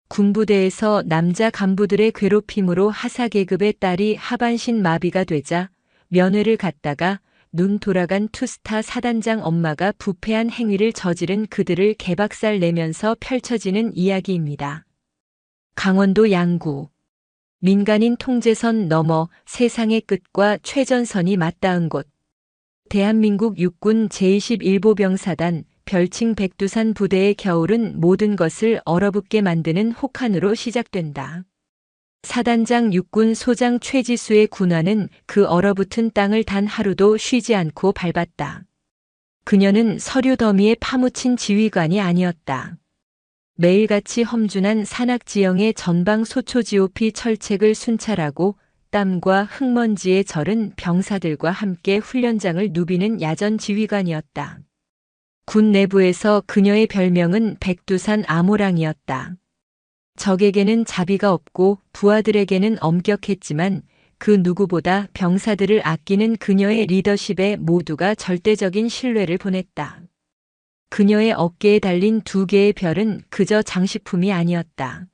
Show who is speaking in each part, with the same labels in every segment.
Speaker 1: 군부대에서 남자 간부들의 괴롭힘으로 하사계급의 딸이 하반신 마비가 되자 면회를 갔다가 눈 돌아간 투스타 사단장 엄마가 부패한 행위를 저지른 그들을 개박살 내면서 펼쳐지는 이야기입니다. 강원도 양구. 민간인 통제선 너머 세상의 끝과 최전선이 맞닿은 곳. 대한민국 육군 제21보병사단 별칭 백두산 부대의 겨울은 모든 것을 얼어붙게 만드는 혹한으로 시작된다. 사단장 육군 소장 최지수의 군화는 그 얼어붙은 땅을 단 하루도 쉬지 않고 밟았다. 그녀는 서류 더미에 파묻힌 지휘관이 아니었다. 매일같이 험준한 산악지형의 전방 소초지오피 철책을 순찰하고 땀과 흙먼지에 절은 병사들과 함께 훈련장을 누비는 야전 지휘관이었다. 군 내부에서 그녀의 별명은 백두산 아모랑이었다. 적에게는 자비가 없고 부하들에게는 엄격했지만 그 누구보다 병사들을 아끼는 그녀의 리더십에 모두가 절대적인 신뢰를 보냈다. 그녀의 어깨에 달린 2개의 별은 그저 장식품이 아니었다.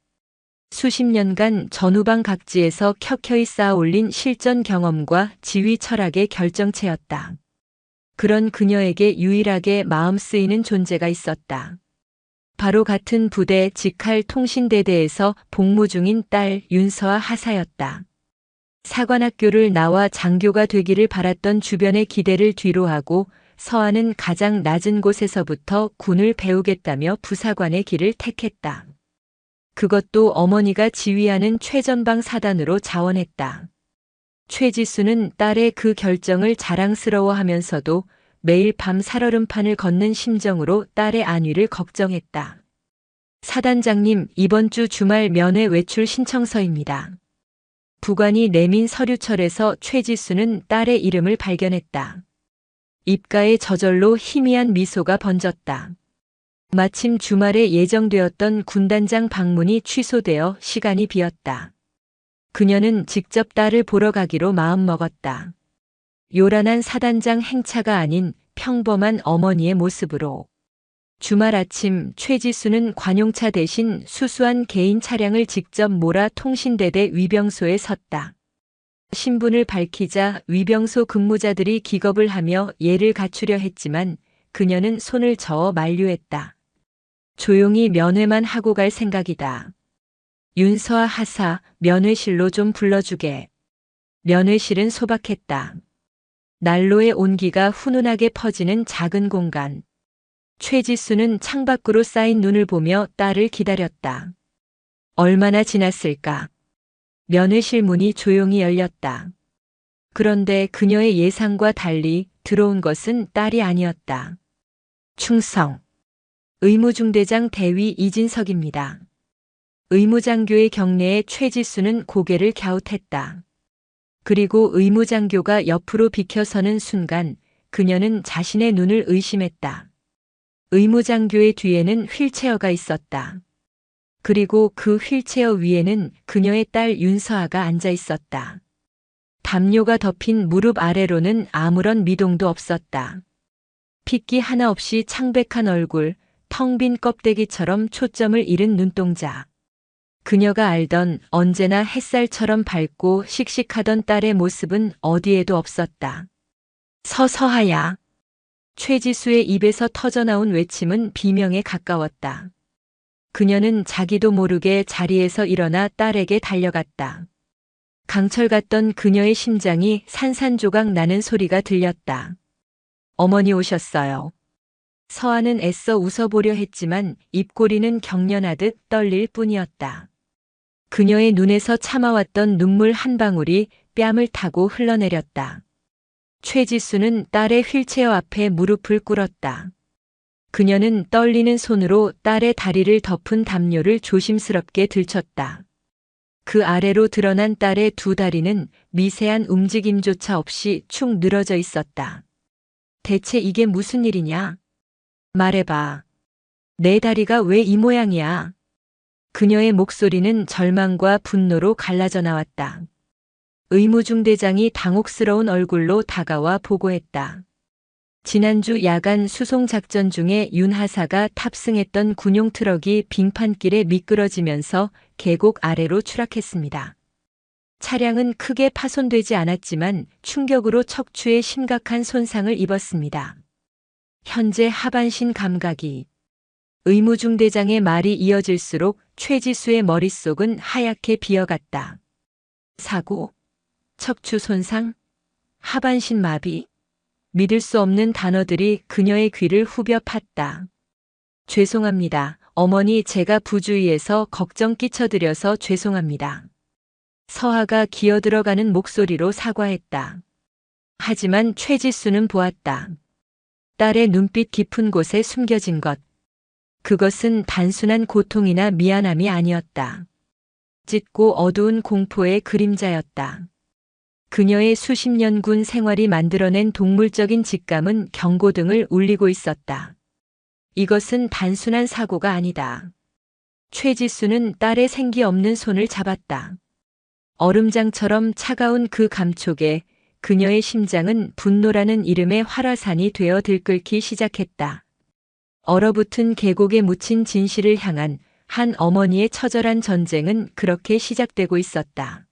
Speaker 1: 수십 년간 전후방 각지에서 켜켜이 쌓아 올린 실전 경험과 지휘 철학의 결정체였다. 그런 그녀에게 유일하게 마음 쓰이는 존재가 있었다. 바로 같은 부대 직할 통신대대에서 복무 중인 딸 윤서아 하사였다. 사관학교를 나와 장교가 되기를 바랐던 주변의 기대를 뒤로하고 서아는 가장 낮은 곳에서부터 군을 배우겠다며 부사관의 길을 택했다. 그것도 어머니가 지휘하는 최전방 사단으로 자원했다. 최지수는 딸의 그 결정을 자랑스러워하면서도 매일 밤 살얼음판을 걷는 심정으로 딸의 안위를 걱정했다. 사단장님, 이번 주 주말 면회 외출 신청서입니다. 부관이 내민 서류철에서 최지수는 딸의 이름을 발견했다. 입가에 저절로 희미한 미소가 번졌다. 마침 주말에 예정되었던 군단장 방문이 취소되어 시간이 비었다. 그녀는 직접 딸을 보러 가기로 마음먹었다. 요란한 사단장 행차가 아닌 평범한 어머니의 모습으로. 주말 아침 최지수는 관용차 대신 수수한 개인 차량을 직접 몰아 통신대대 위병소에 섰다. 신분을 밝히자 위병소 근무자들이 기겁을 하며 예를 갖추려 했지만 그녀는 손을 저어 만류했다. 조용히 면회만 하고 갈 생각이다. 윤서아 하사, 면회실로 좀 불러주게. 면회실은 소박했다. 난로의 온기가 훈훈하게 퍼지는 작은 공간. 최지수는 창밖으로 쌓인 눈을 보며 딸을 기다렸다. 얼마나 지났을까? 면회실 문이 조용히 열렸다. 그런데 그녀의 예상과 달리 들어온 것은 딸이 아니었다. 충성. 의무중대장 대위 이진석입니다. 의무장교의 경례에 최지수는 고개를 갸웃했다. 그리고 의무장교가 옆으로 비켜서는 순간 그녀는 자신의 눈을 의심했다. 의무장교의 뒤에는 휠체어가 있었다. 그리고 그 휠체어 위에는 그녀의 딸 윤서아가 앉아 있었다. 담요가 덮인 무릎 아래로는 아무런 미동도 없었다. 핏기 하나 없이 창백한 얼굴, 텅 빈 껍데기처럼 초점을 잃은 눈동자. 그녀가 알던 언제나 햇살처럼 밝고 씩씩하던 딸의 모습은 어디에도 없었다. 서서하야. 최지수의 입에서 터져나온 외침은 비명에 가까웠다. 그녀는 자기도 모르게 자리에서 일어나 딸에게 달려갔다. 강철 같던 그녀의 심장이 산산조각 나는 소리가 들렸다. 어머니 오셨어요. 서아는 애써 웃어보려 했지만 입꼬리는 경련하듯 떨릴 뿐이었다. 그녀의 눈에서 참아왔던 눈물 한 방울이 뺨을 타고 흘러내렸다. 최지수는 딸의 휠체어 앞에 무릎을 꿇었다. 그녀는 떨리는 손으로 딸의 다리를 덮은 담요를 조심스럽게 들쳤다. 그 아래로 드러난 딸의 2 다리는 미세한 움직임조차 없이 축 늘어져 있었다. 대체 이게 무슨 일이냐? 말해봐. 내 다리가 왜 이 모양이야? 그녀의 목소리는 절망과 분노로 갈라져 나왔다. 의무중대장이 당혹스러운 얼굴로 다가와 보고했다. 지난주 야간 수송 작전 중에 윤 하사가 탑승했던 군용 트럭이 빙판길에 미끄러지면서 계곡 아래로 추락했습니다. 차량은 크게 파손되지 않았지만 충격으로 척추에 심각한 손상을 입었습니다. 현재 하반신 감각이. 의무중대장의 말이 이어질수록 최지수의 머릿속은 하얗게 비어갔다. 사고, 척추 손상, 하반신 마비. 믿을 수 없는 단어들이 그녀의 귀를 후벼 팠다. 죄송합니다. 어머니, 제가 부주의해서 걱정 끼쳐드려서 죄송합니다. 서하가 기어들어가는 목소리로 사과했다. 하지만 최지수는 보았다. 딸의 눈빛 깊은 곳에 숨겨진 것. 그것은 단순한 고통이나 미안함이 아니었다. 짙고 어두운 공포의 그림자였다. 그녀의 수십 년 군 생활이 만들어낸 동물적인 직감은 경고등을 울리고 있었다. 이것은 단순한 사고가 아니다. 최지수는 딸의 생기 없는 손을 잡았다. 얼음장처럼 차가운 그 감촉에 그녀의 심장은 분노라는 이름의 활화산이 되어 들끓기 시작했다. 얼어붙은 계곡에 묻힌 진실을 향한 한 어머니의 처절한 전쟁은 그렇게 시작되고 있었다.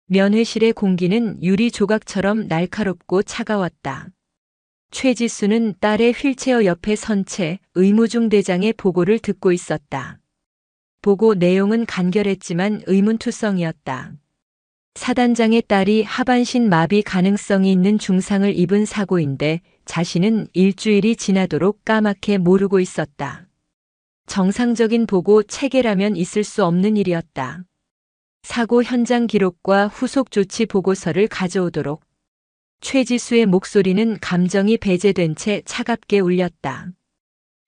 Speaker 1: 면회실의 공기는 유리 조각처럼 날카롭고 차가웠다. 최지수는 딸의 휠체어 옆에 선 채 의무중대장의 보고를 듣고 있었다. 보고 내용은 간결했지만 의문투성이었다. 사단장의 딸이 하반신 마비 가능성이 있는 중상을 입은 사고인데 자신은 일주일이 지나도록 까맣게 모르고 있었다. 정상적인 보고 체계라면 있을 수 없는 일이었다. 사고 현장 기록과 후속 조치 보고서를 가져오도록. 최지수의 목소리는 감정이 배제된 채 차갑게 울렸다.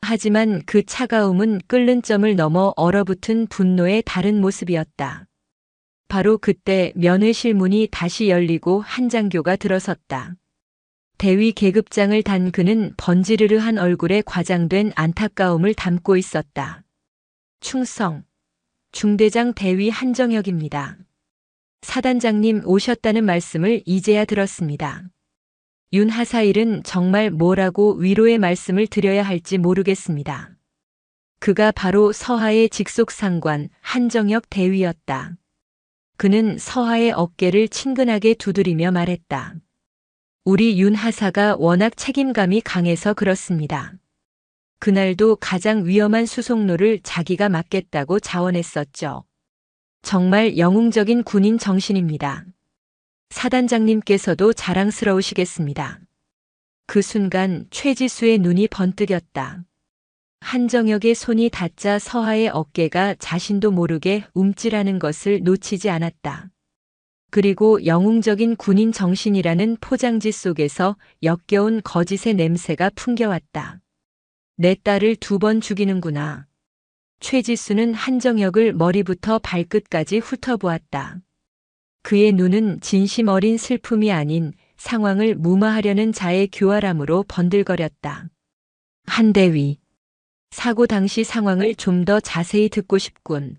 Speaker 1: 하지만 그 차가움은 끓는 점을 넘어 얼어붙은 분노의 다른 모습이었다. 바로 그때 면회실 문이 다시 열리고 한장교가 들어섰다. 대위 계급장을 단 그는 번지르르한 얼굴에 과장된 안타까움을 담고 있었다. 충성. 중대장 대위 한정혁입니다. 사단장님 오셨다는 말씀을 이제야 들었습니다. 윤 하사일은 정말 뭐라고 위로의 말씀을 드려야 할지 모르겠습니다. 그가 바로 서하의 직속상관 한정혁 대위였다. 그는 서하의 어깨를 친근하게 두드리며 말했다. 우리 윤 하사가 워낙 책임감이 강해서 그렇습니다. 그날도 가장 위험한 수송로를 자기가 맡겠다고 자원했었죠. 정말 영웅적인 군인 정신입니다. 사단장님께서도 자랑스러우시겠습니다. 그 순간 최지수의 눈이 번뜩였다. 한정혁의 손이 닿자 서하의 어깨가 자신도 모르게 움찔하는 것을 놓치지 않았다. 그리고 영웅적인 군인 정신이라는 포장지 속에서 역겨운 거짓의 냄새가 풍겨왔다. 내 딸을 2번 죽이는구나. 최지수는 한정혁을 머리부터 발끝까지 훑어보았다. 그의 눈은 진심 어린 슬픔이 아닌 상황을 무마하려는 자의 교활함으로 번들거렸다. 한대위. 사고 당시 상황을 좀 더 자세히 듣고 싶군.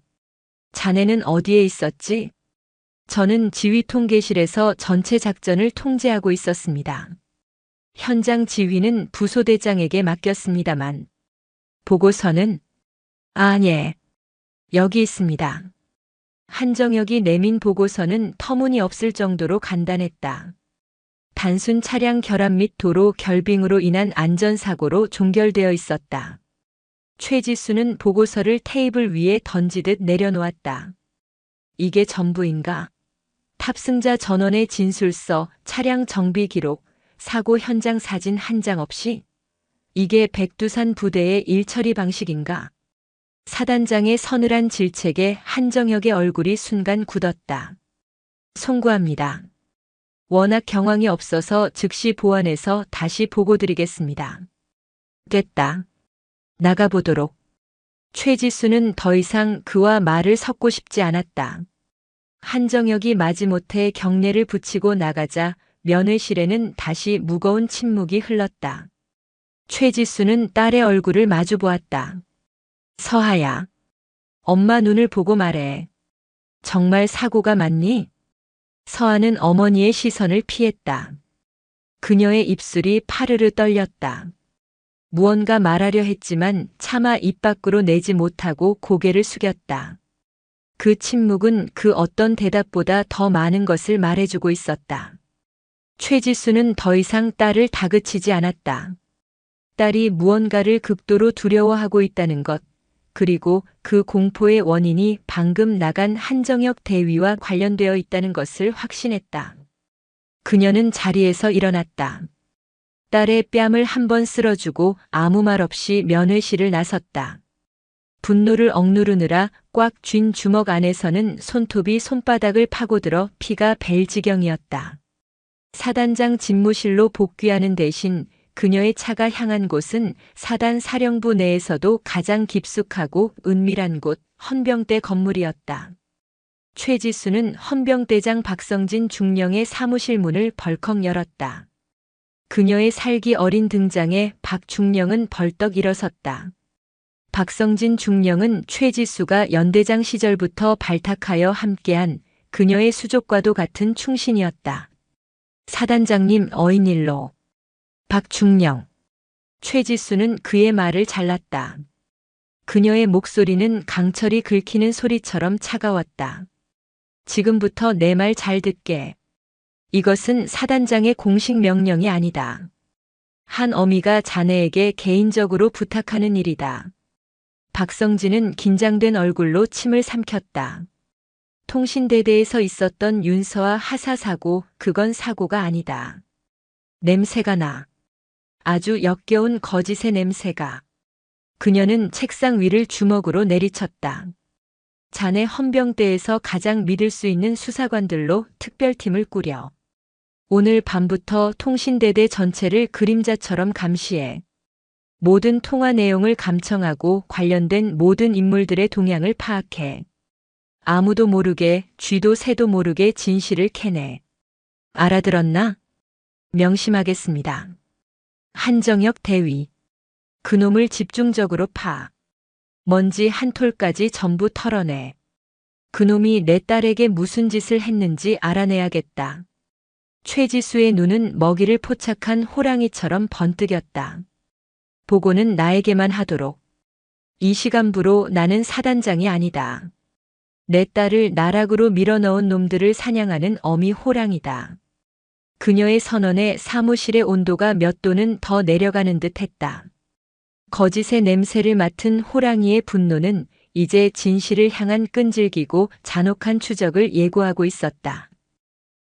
Speaker 1: 자네는 어디에 있었지? 저는 지휘통계실에서 전체 작전을 통제하고 있었습니다. 현장 지휘는 부소대장에게 맡겼습니다만. 보고서는? 예. 여기 있습니다. 한정혁이 내민 보고서는 터무니없을 정도로 간단했다. 단순 차량 결함 및 도로 결빙으로 인한 안전사고로 종결되어 있었다. 최지수는 보고서를 테이블 위에 던지듯 내려놓았다. 이게 전부인가? 탑승자 전원의 진술서, 차량 정비 기록, 사고 현장 사진 한 장 없이? 이게 백두산 부대의 일처리 방식인가? 사단장의 서늘한 질책에 한정혁의 얼굴이 순간 굳었다. 송구합니다. 워낙 경황이 없어서 즉시 보완해서 다시 보고드리겠습니다. 됐다. 나가보도록. 최지수는 더 이상 그와 말을 섞고 싶지 않았다. 한정혁이 마지못해 경례를 붙이고 나가자 면회실에는 다시 무거운 침묵이 흘렀다. 최지수는 딸의 얼굴을 마주 보았다. 서하야. 엄마 눈을 보고 말해. 정말 사고가 맞니? 서하는 어머니의 시선을 피했다. 그녀의 입술이 파르르 떨렸다. 무언가 말하려 했지만 차마 입 밖으로 내지 못하고 고개를 숙였다. 그 침묵은 그 어떤 대답보다 더 많은 것을 말해주고 있었다. 최지수는 더 이상 딸을 다그치지 않았다. 딸이 무언가를 극도로 두려워하고 있다는 것, 그리고 그 공포의 원인이 방금 나간 한정혁 대위와 관련되어 있다는 것을 확신했다. 그녀는 자리에서 일어났다. 딸의 뺨을 한번 쓸어주고 아무 말 없이 면회실을 나섰다. 분노를 억누르느라 꽉 쥔 주먹 안에서는 손톱이 손바닥을 파고들어 피가 벨 지경이었다. 사단장 집무실로 복귀하는 대신 그녀의 차가 향한 곳은 사단 사령부 내에서도 가장 깊숙하고 은밀한 곳 헌병대 건물이었다. 최지수는 헌병대장 박성진 중령의 사무실 문을 벌컥 열었다. 그녀의 살기 어린 등장에 박 중령은 벌떡 일어섰다. 박성진 중령은 최지수가 연대장 시절부터 발탁하여 함께한 그녀의 수족과도 같은 충신이었다. 사단장님 어인일로. 박 중령. 최지수는 그의 말을 잘랐다. 그녀의 목소리는 강철이 긁히는 소리처럼 차가웠다. 지금부터 내 말 잘 듣게. 이것은 사단장의 공식 명령이 아니다. 한 어미가 자네에게 개인적으로 부탁하는 일이다. 박성진은 긴장된 얼굴로 침을 삼켰다. 통신대대에서 있었던 윤서와 하사 사고, 그건 사고가 아니다. 냄새가 나. 아주 역겨운 거짓의 냄새가. 그녀는 책상 위를 주먹으로 내리쳤다. 자네 헌병대에서 가장 믿을 수 있는 수사관들로 특별팀을 꾸려. 오늘 밤부터 통신대대 전체를 그림자처럼 감시해. 모든 통화 내용을 감청하고 관련된 모든 인물들의 동향을 파악해. 아무도 모르게, 쥐도 새도 모르게 진실을 캐내. 알아들었나? 명심하겠습니다. 한정혁 대위. 그놈을 집중적으로 파. 먼지 한 톨까지 전부 털어내. 그놈이 내 딸에게 무슨 짓을 했는지 알아내야겠다. 최지수의 눈은 먹이를 포착한 호랑이처럼 번뜩였다. 보고는 나에게만 하도록. 이 시간부로 나는 사단장이 아니다. 내 딸을 나락으로 밀어넣은 놈들을 사냥하는 어미 호랑이다. 그녀의 선언에 사무실의 온도가 몇 도는 더 내려가는 듯 했다. 거짓의 냄새를 맡은 호랑이의 분노는 이제 진실을 향한 끈질기고 잔혹한 추적을 예고하고 있었다.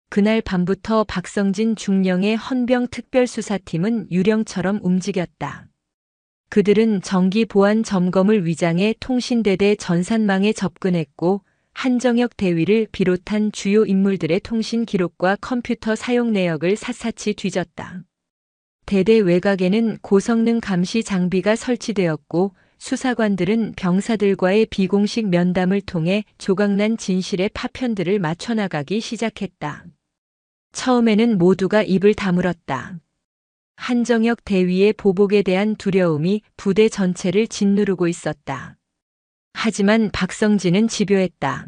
Speaker 1: 그날 밤부터 박성진 중령의 헌병 특별수사팀은 유령처럼 움직였다. 그들은 정기 보안 점검을 위장해 통신대대 전산망에 접근했고 한정혁 대위를 비롯한 주요 인물들의 통신 기록과 컴퓨터 사용 내역을 샅샅이 뒤졌다. 대대 외곽에는 고성능 감시 장비가 설치되었고 수사관들은 병사들과의 비공식 면담을 통해 조각난 진실의 파편들을 맞춰나가기 시작했다. 처음에는 모두가 입을 다물었다. 한정혁 대위의 보복에 대한 두려움이 부대 전체를 짓누르고 있었다. 하지만 박성진은 집요했다.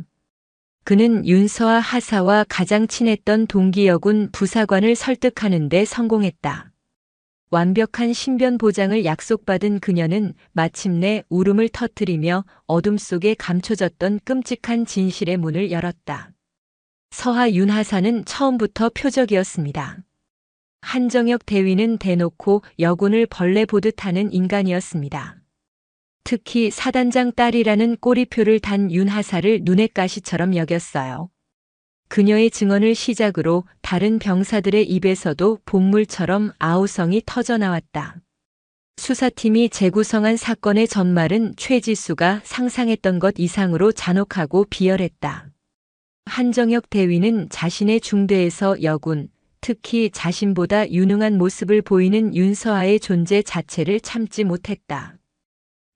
Speaker 1: 그는 윤서와 하사와 가장 친했던 동기여군 부사관을 설득하는 데 성공했다. 완벽한 신변 보장을 약속받은 그녀는 마침내 울음을 터뜨리며 어둠 속에 감춰졌던 끔찍한 진실의 문을 열었다. 서하 윤하사는 처음부터 표적이었습니다. 한정혁 대위는 대놓고 여군을 벌레 보듯 하는 인간이었습니다. 특히 사단장 딸이라는 꼬리표를 단 윤하사를 눈의 가시처럼 여겼어요. 그녀의 증언을 시작으로 다른 병사들의 입에서도 본물처럼 아우성이 터져나왔다. 수사팀이 재구성한 사건의 전말은 최지수가 상상했던 것 이상으로 잔혹하고 비열했다. 한정혁 대위는 자신의 중대에서 여군, 특히 자신보다 유능한 모습을 보이는 윤서아의 존재 자체를 참지 못했다.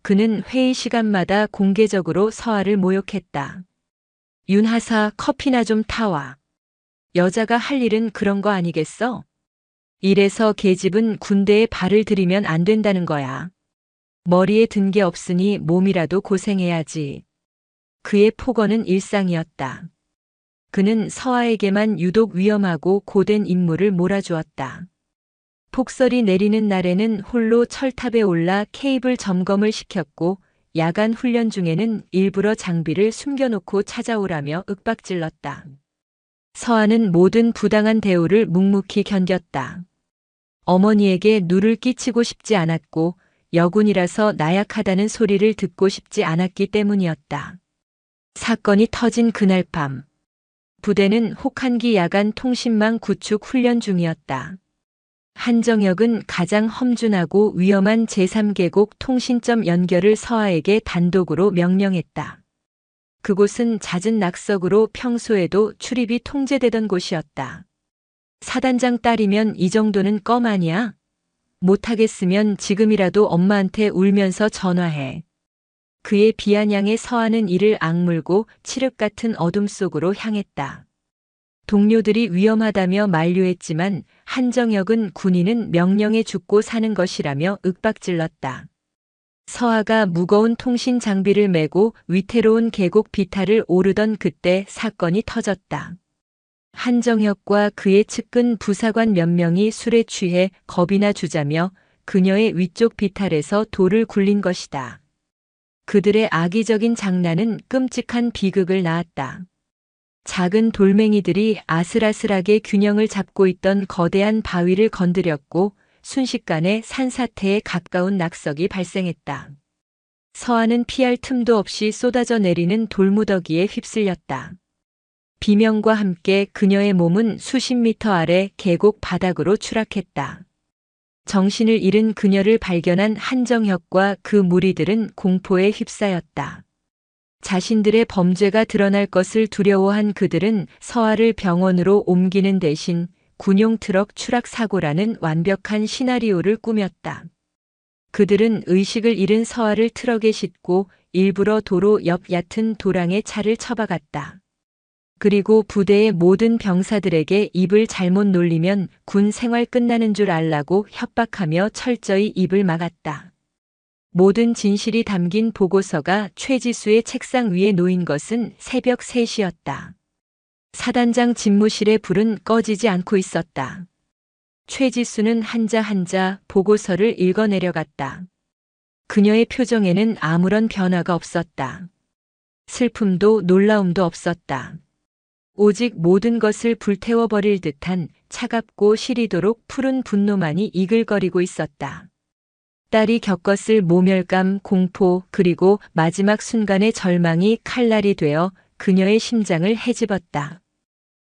Speaker 1: 그는 회의 시간마다 공개적으로 서아를 모욕했다. 윤하사 커피나 좀 타와. 여자가 할 일은 그런 거 아니겠어? 이래서 계집은 군대에 발을 들이면 안 된다는 거야. 머리에 든 게 없으니 몸이라도 고생해야지. 그의 폭언은 일상이었다. 그는 서아에게만 유독 위험하고 고된 임무를 몰아주었다. 폭설이 내리는 날에는 홀로 철탑에 올라 케이블 점검을 시켰고 야간 훈련 중에는 일부러 장비를 숨겨놓고 찾아오라며 윽박질렀다. 서한은 모든 부당한 대우를 묵묵히 견뎠다. 어머니에게 누를 끼치고 싶지 않았고 여군이라서 나약하다는 소리를 듣고 싶지 않았기 때문이었다. 사건이 터진 그날 밤, 부대는 혹한기 야간 통신망 구축 훈련 중이었다. 한정혁은 가장 험준하고 위험한 제3계곡 통신점 연결을 서하에게 단독으로 명령했다. 그곳은 잦은 낙석으로 평소에도 출입이 통제되던 곳이었다. 사단장 딸이면 이 정도는 껌 아니야? 못하겠으면 지금이라도 엄마한테 울면서 전화해. 그의 비아냥에 서하는 이를 악물고 칠흑 같은 어둠 속으로 향했다. 동료들이 위험하다며 만류했지만 한정혁은 군인은 명령에 죽고 사는 것이라며 윽박질렀다. 서하가 무거운 통신 장비를 메고 위태로운 계곡 비탈을 오르던 그때 사건이 터졌다. 한정혁과 그의 측근 부사관 몇 명이 술에 취해 겁이나 주자며 그녀의 위쪽 비탈에서 돌을 굴린 것이다. 그들의 악의적인 장난은 끔찍한 비극을 낳았다. 작은 돌멩이들이 아슬아슬하게 균형을 잡고 있던 거대한 바위를 건드렸고 순식간에 산사태에 가까운 낙석이 발생했다. 서하는 피할 틈도 없이 쏟아져 내리는 돌무더기에 휩쓸렸다. 비명과 함께 그녀의 몸은 수십 미터 아래 계곡 바닥으로 추락했다. 정신을 잃은 그녀를 발견한 한정혁과 그 무리들은 공포에 휩싸였다. 자신들의 범죄가 드러날 것을 두려워한 그들은 서하를 병원으로 옮기는 대신 군용 트럭 추락 사고라는 완벽한 시나리오를 꾸몄다. 그들은 의식을 잃은 서하를 트럭에 싣고 일부러 도로 옆 얕은 도랑에 차를 처박았다. 그리고 부대의 모든 병사들에게 입을 잘못 놀리면 군 생활 끝나는 줄 알라고 협박하며 철저히 입을 막았다. 모든 진실이 담긴 보고서가 최지수의 책상 위에 놓인 것은 새벽 3시였다. 사단장 집무실의 불은 꺼지지 않고 있었다. 최지수는 한자 한자 보고서를 읽어내려갔다. 그녀의 표정에는 아무런 변화가 없었다. 슬픔도 놀라움도 없었다. 오직 모든 것을 불태워버릴 듯한 차갑고 시리도록 푸른 분노만이 이글거리고 있었다. 딸이 겪었을 모멸감, 공포, 그리고 마지막 순간의 절망이 칼날이 되어 그녀의 심장을 헤집었다.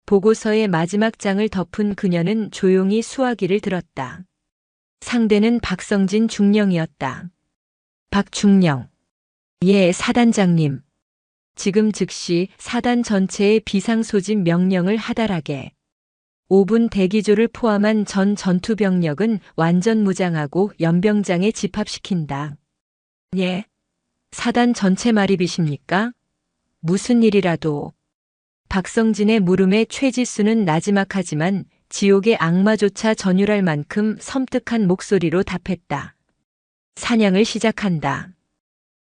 Speaker 1: 보고서의 마지막 장을 덮은 그녀는 조용히 수화기를 들었다. 상대는 박성진 중령이었다. 박중령. 예, 사단장님. 지금 즉시 사단 전체의 비상소집 명령을 하달하게. 5분 대기조를 포함한 전 전투병력은 완전 무장하고 연병장에 집합시킨다. 예. 사단 전체 말입이십니까? 무슨 일이라도. 박성진의 물음에 최지수는 나지막하지만 지옥의 악마조차 전율할 만큼 섬뜩한 목소리로 답했다. 사냥을 시작한다.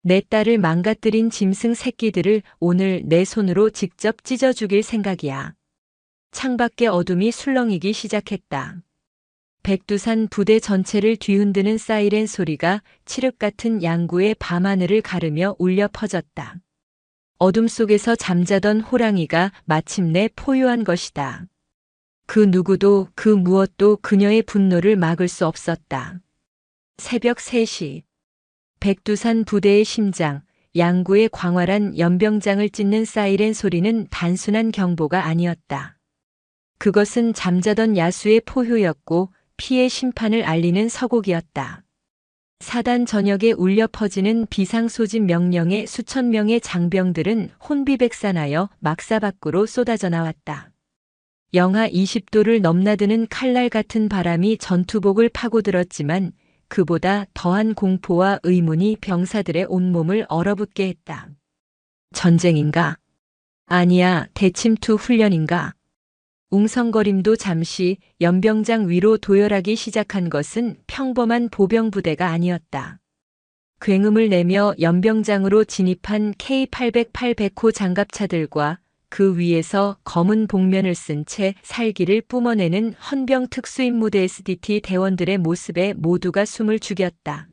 Speaker 1: 내 딸을 망가뜨린 짐승 새끼들을 오늘 내 손으로 직접 찢어 죽일 생각이야. 창밖의 어둠이 술렁이기 시작했다. 백두산 부대 전체를 뒤흔드는 사이렌 소리가 칠흑 같은 양구의 밤하늘을 가르며 울려 퍼졌다. 어둠 속에서 잠자던 호랑이가 마침내 포효한 것이다. 그 누구도 그 무엇도 그녀의 분노를 막을 수 없었다. 새벽 3시. 백두산 부대의 심장, 양구의 광활한 연병장을 찢는 사이렌 소리는 단순한 경보가 아니었다. 그것은 잠자던 야수의 포효였고 피의 심판을 알리는 서곡이었다. 사단 전역에 울려 퍼지는 비상소집 명령에 수천 명의 장병들은 혼비백산하여 막사 밖으로 쏟아져 나왔다. 영하 20도를 넘나드는 칼날 같은 바람이 전투복을 파고들었지만 그보다 더한 공포와 의문이 병사들의 온몸을 얼어붙게 했다. 전쟁인가? 아니야, 대침투 훈련인가? 웅성거림도 잠시 연병장 위로 도열하기 시작한 것은 평범한 보병부대가 아니었다. 굉음을 내며 연병장으로 진입한 K808 백호 장갑차들과 그 위에서 검은 복면을 쓴 채 살기를 뿜어내는 헌병 특수임무대 SDT 대원들의 모습에 모두가 숨을 죽였다.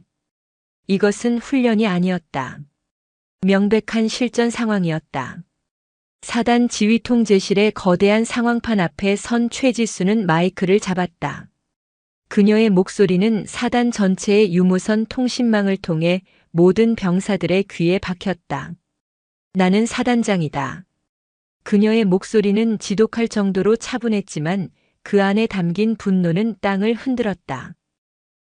Speaker 1: 이것은 훈련이 아니었다. 명백한 실전 상황이었다. 사단 지휘통제실의 거대한 상황판 앞에 선 최지수는 마이크를 잡았다. 그녀의 목소리는 사단 전체의 유무선 통신망을 통해 모든 병사들의 귀에 박혔다. 나는 사단장이다. 그녀의 목소리는 지독할 정도로 차분했지만 그 안에 담긴 분노는 땅을 흔들었다.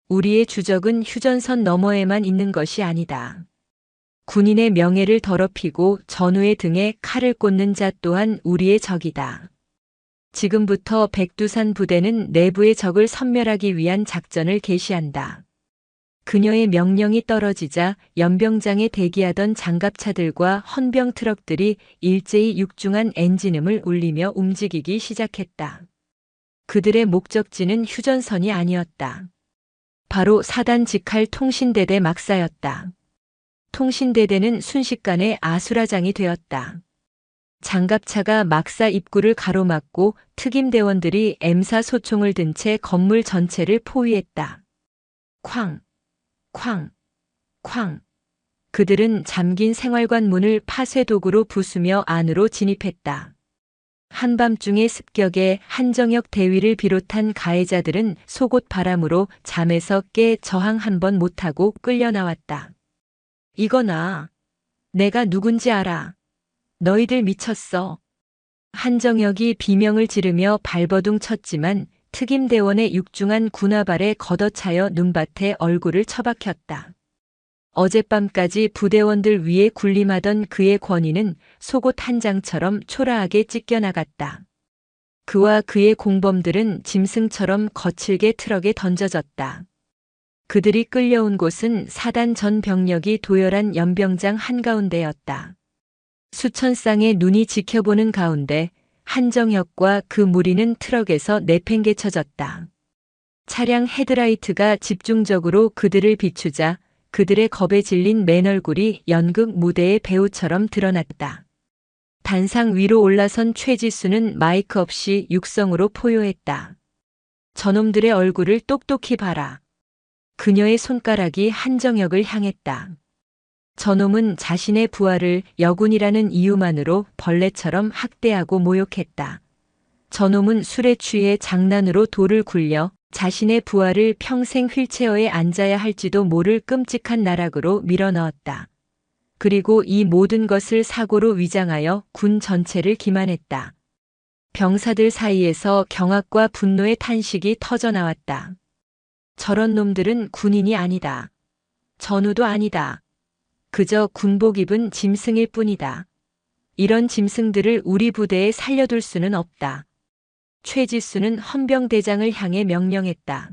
Speaker 1: 우리의 주적은 휴전선 너머에만 있는 것이 아니다. 군인의 명예를 더럽히고 전우의 등에 칼을 꽂는 자 또한 우리의 적이다. 지금부터 백두산 부대는 내부의 적을 섬멸하기 위한 작전을 개시한다. 그녀의 명령이 떨어지자 연병장에 대기하던 장갑차들과 헌병 트럭들이 일제히 육중한 엔진음을 울리며 움직이기 시작했다. 그들의 목적지는 휴전선이 아니었다. 바로 사단 직할 통신대대 막사였다. 통신대대는 순식간에 아수라장이 되었다. 장갑차가 막사 입구를 가로막고 특임대원들이 M사 소총을 든 채 건물 전체를 포위했다. 쾅, 쾅, 쾅. 그들은 잠긴 생활관 문을 파쇄도구로 부수며 안으로 진입했다. 한밤중의 습격에 한정혁 대위를 비롯한 가해자들은 속옷 바람으로 잠에서 깨 저항 한 번 못하고 끌려나왔다. 이거나. 내가 누군지 알아. 너희들 미쳤어. 한정혁이 비명을 지르며 발버둥 쳤지만 특임대원의 육중한 군화발에 걷어차여 눈밭에 얼굴을 처박혔다. 어젯밤까지 부대원들 위에 군림하던 그의 권위는 속옷 한 장처럼 초라하게 찢겨나갔다. 그와 그의 공범들은 짐승처럼 거칠게 트럭에 던져졌다. 그들이 끌려온 곳은 사단 전 병력이 도열한 연병장 한가운데였다. 수천 쌍의 눈이 지켜보는 가운데 한정혁과 그 무리는 트럭에서 내팽개쳐졌다. 차량 헤드라이트가 집중적으로 그들을 비추자 그들의 겁에 질린 맨 얼굴이 연극 무대의 배우처럼 드러났다. 단상 위로 올라선 최지수는 마이크 없이 육성으로 포효했다. 저놈들의 얼굴을 똑똑히 봐라. 그녀의 손가락이 한정혁을 향했다. 저놈은 자신의 부하를 여군이라는 이유만으로 벌레처럼 학대하고 모욕했다. 저놈은 술에 취해 장난으로 돌을 굴려 자신의 부하를 평생 휠체어에 앉아야 할지도 모를 끔찍한 나락으로 밀어넣었다. 그리고 이 모든 것을 사고로 위장하여 군 전체를 기만했다. 병사들 사이에서 경악과 분노의 탄식이 터져나왔다. 저런 놈들은 군인이 아니다. 전우도 아니다. 그저 군복 입은 짐승일 뿐이다. 이런 짐승들을 우리 부대에 살려둘 수는 없다. 최지수는 헌병대장을 향해 명령했다.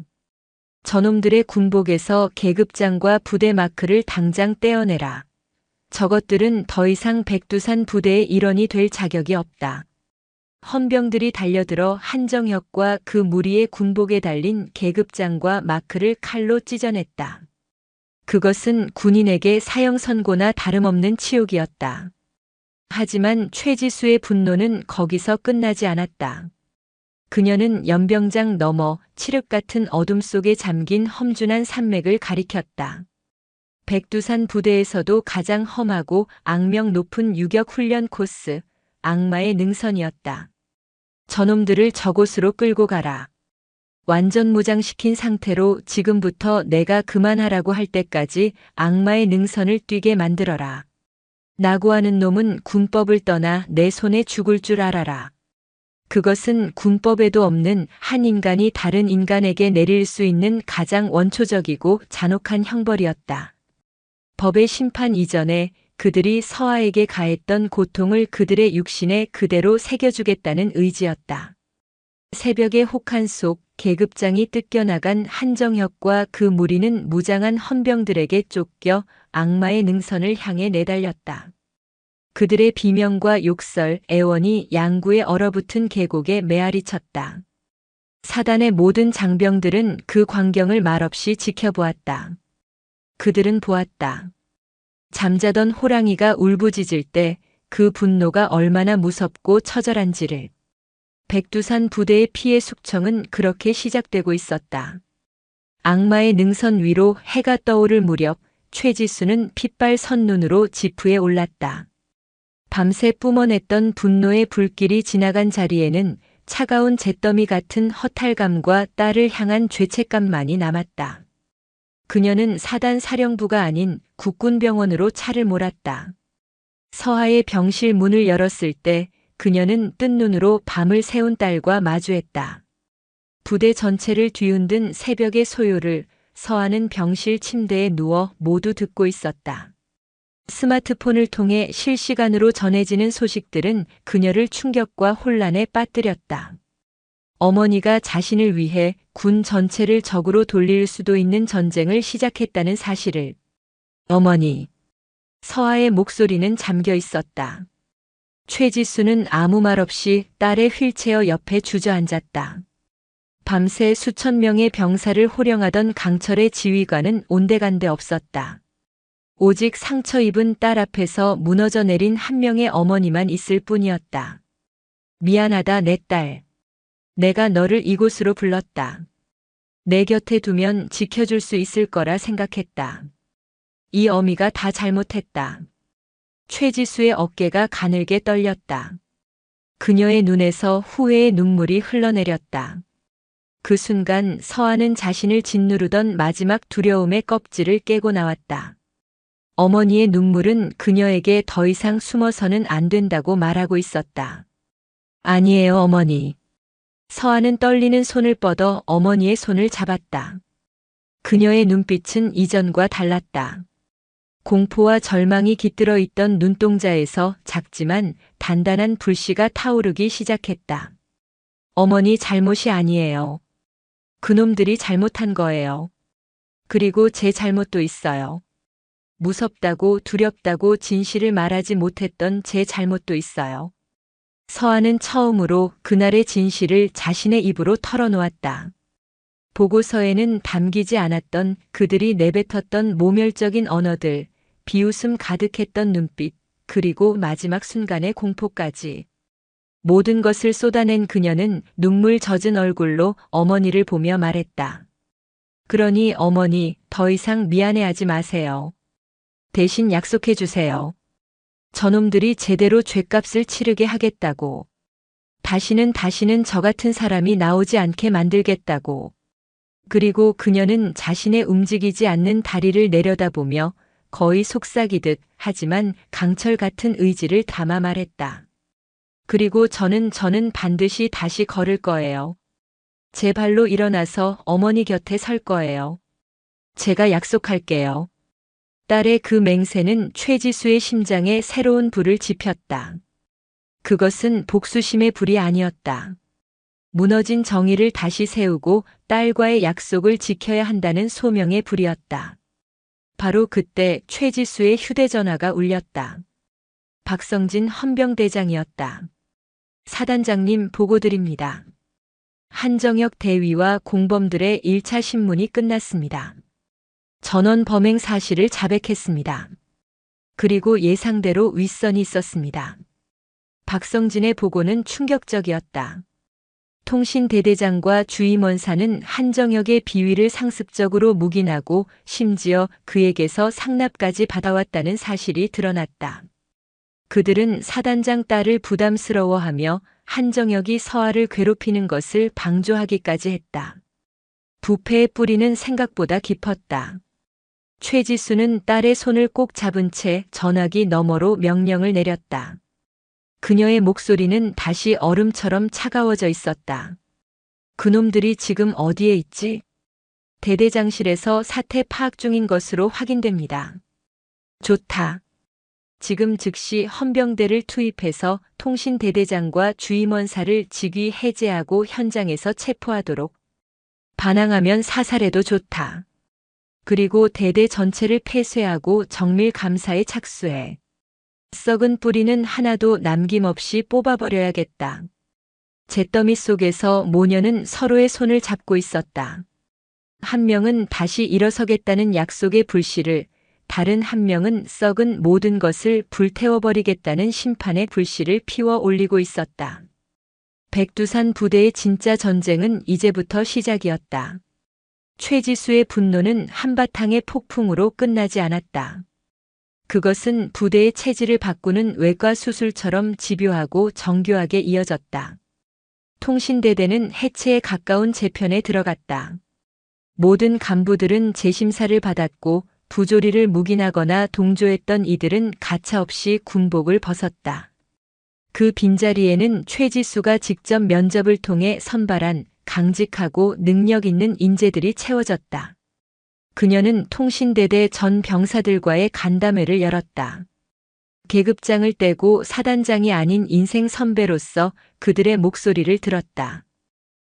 Speaker 1: 저놈들의 군복에서 계급장과 부대 마크를 당장 떼어내라. 저것들은 더 이상 백두산 부대의 일원이 될 자격이 없다. 헌병들이 달려들어 한정혁과 그 무리의 군복에 달린 계급장과 마크를 칼로 찢어냈다. 그것은 군인에게 사형 선고나 다름없는 치욕이었다. 하지만 최지수의 분노는 거기서 끝나지 않았다. 그녀는 연병장 너머 칠흑 같은 어둠 속에 잠긴 험준한 산맥을 가리켰다. 백두산 부대에서도 가장 험하고 악명 높은 유격 훈련 코스, 악마의 능선이었다. 저놈들을 저곳으로 끌고 가라. 완전 무장시킨 상태로 지금부터 내가 그만하라고 할 때까지 악마의 능선을 뛰게 만들어라. 나고 하는 놈은 군법을 떠나 내 손에 죽을 줄 알아라. 그것은 군법에도 없는 한 인간이 다른 인간에게 내릴 수 있는 가장 원초적이고 잔혹한 형벌이었다. 법의 심판 이전에 그들이 서아에게 가했던 고통을 그들의 육신에 그대로 새겨주겠다는 의지였다. 새벽의 혹한 속 계급장이 뜯겨나간 한정혁과 그 무리는 무장한 헌병들에게 쫓겨 악마의 능선을 향해 내달렸다. 그들의 비명과 욕설, 애원이 양구에 얼어붙은 계곡에 메아리 쳤다. 사단의 모든 장병들은 그 광경을 말없이 지켜보았다. 그들은 보았다. 잠자던 호랑이가 울부짖을 때 그 분노가 얼마나 무섭고 처절한지를. 백두산 부대의 피해 숙청은 그렇게 시작되고 있었다. 악마의 능선 위로 해가 떠오를 무렵 최지수는 핏발 선눈으로 지프에 올랐다. 밤새 뿜어냈던 분노의 불길이 지나간 자리에는 차가운 잿더미 같은 허탈감과 딸을 향한 죄책감만이 남았다. 그녀는 사단 사령부가 아닌 국군병원으로 차를 몰았다. 서하의 병실 문을 열었을 때 그녀는 뜬 눈으로 밤을 새운 딸과 마주했다. 부대 전체를 뒤흔든 새벽의 소요를 서하는 병실 침대에 누워 모두 듣고 있었다. 스마트폰을 통해 실시간으로 전해지는 소식들은 그녀를 충격과 혼란에 빠뜨렸다. 어머니가 자신을 위해 군 전체를 적으로 돌릴 수도 있는 전쟁을 시작했다는 사실을. 어머니. 서하의 목소리는 잠겨 있었다. 최지수는 아무 말 없이 딸의 휠체어 옆에 주저앉았다. 밤새 수천 명의 병사를 호령하던 강철의 지휘관은 온데간데 없었다. 오직 상처 입은 딸 앞에서 무너져 내린 한 명의 어머니만 있을 뿐이었다. 미안하다 내 딸. 내가 너를 이곳으로 불렀다. 내 곁에 두면 지켜줄 수 있을 거라 생각했다. 이 어미가 다 잘못했다. 최지수의 어깨가 가늘게 떨렸다. 그녀의 눈에서 후회의 눈물이 흘러내렸다. 그 순간 서하는 자신을 짓누르던 마지막 두려움의 껍질을 깨고 나왔다. 어머니의 눈물은 그녀에게 더 이상 숨어서는 안 된다고 말하고 있었다. 아니에요, 어머니. 서하는 떨리는 손을 뻗어 어머니의 손을 잡았다. 그녀의 눈빛은 이전과 달랐다. 공포와 절망이 깃들어 있던 눈동자에서 작지만 단단한 불씨가 타오르기 시작했다. 어머니 잘못이 아니에요. 그놈들이 잘못한 거예요. 그리고 제 잘못도 있어요. 무섭다고 두렵다고 진실을 말하지 못했던 제 잘못도 있어요. 서하는 처음으로 그날의 진실을 자신의 입으로 털어놓았다. 보고서에는 담기지 않았던 그들이 내뱉었던 모멸적인 언어들, 비웃음 가득했던 눈빛, 그리고 마지막 순간의 공포까지. 모든 것을 쏟아낸 그녀는 눈물 젖은 얼굴로 어머니를 보며 말했다. 그러니 어머니, 더 이상 미안해하지 마세요. 대신 약속해 주세요. 저놈들이 제대로 죗값을 치르게 하겠다고. 다시는 저 같은 사람이 나오지 않게 만들겠다고. 그리고 그녀는 자신의 움직이지 않는 다리를 내려다보며 거의 속삭이듯 하지만 강철 같은 의지를 담아 말했다. 그리고 저는 반드시 다시 걸을 거예요. 제 발로 일어나서 어머니 곁에 설 거예요. 제가 약속할게요. 딸의 그 맹세는 최지수의 심장에 새로운 불을 지폈다. 그것은 복수심의 불이 아니었다. 무너진 정의를 다시 세우고 딸과의 약속을 지켜야 한다는 소명의 불이었다. 바로 그때 최지수의 휴대전화가 울렸다. 박성진 헌병대장이었다. 사단장님 보고드립니다. 한정혁 대위와 공범들의 1차 신문이 끝났습니다. 전원 범행 사실을 자백했습니다. 그리고 예상대로 윗선이 있었습니다. 박성진의 보고는 충격적이었다. 통신대대장과 주임원사는 한정혁의 비위를 상습적으로 묵인하고 심지어 그에게서 상납까지 받아왔다는 사실이 드러났다. 그들은 사단장 딸을 부담스러워하며 한정혁이 서하를 괴롭히는 것을 방조하기까지 했다. 부패의 뿌리는 생각보다 깊었다. 최지수는 딸의 손을 꼭 잡은 채 전화기 너머로 명령을 내렸다. 그녀의 목소리는 다시 얼음처럼 차가워져 있었다. 그놈들이 지금 어디에 있지? 대대장실에서 사태 파악 중인 것으로 확인됩니다. 좋다. 지금 즉시 헌병대를 투입해서 통신대대장과 주임원사를 직위 해제하고 현장에서 체포하도록. 반항하면 사살해도 좋다. 그리고 대대 전체를 폐쇄하고 정밀 감사에 착수해. 썩은 뿌리는 하나도 남김없이 뽑아버려야겠다. 잿더미 속에서 모녀는 서로의 손을 잡고 있었다. 한 명은 다시 일어서겠다는 약속의 불씨를, 다른 한 명은 썩은 모든 것을 불태워버리겠다는 심판의 불씨를 피워 올리고 있었다. 백두산 부대의 진짜 전쟁은 이제부터 시작이었다. 최지수의 분노는 한바탕의 폭풍으로 끝나지 않았다. 그것은 부대의 체질을 바꾸는 외과 수술처럼 집요하고 정교하게 이어졌다. 통신대대는 해체에 가까운 재편에 들어갔다. 모든 간부들은 재심사를 받았고 부조리를 묵인하거나 동조했던 이들은 가차없이 군복을 벗었다. 그 빈자리에는 최지수가 직접 면접을 통해 선발한 강직하고 능력 있는 인재들이 채워졌다. 그녀는 통신대대 전 병사들과의 간담회를 열었다. 계급장을 떼고 사단장이 아닌 인생 선배로서 그들의 목소리를 들었다.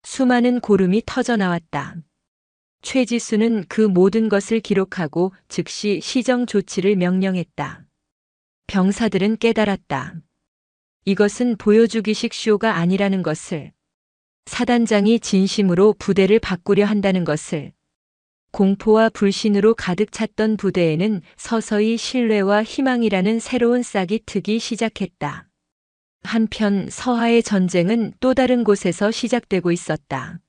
Speaker 1: 수많은 고름이 터져 나왔다. 최지수는 그 모든 것을 기록하고 즉시 시정 조치를 명령했다. 병사들은 깨달았다. 이것은 보여주기식 쇼가 아니라는 것을, 사단장이 진심으로 부대를 바꾸려 한다는 것을. 공포와 불신으로 가득 찼던 부대에는 서서히 신뢰와 희망이라는 새로운 싹이 트기 시작했다. 한편 서하의 전쟁은 또 다른 곳에서 시작되고 있었다.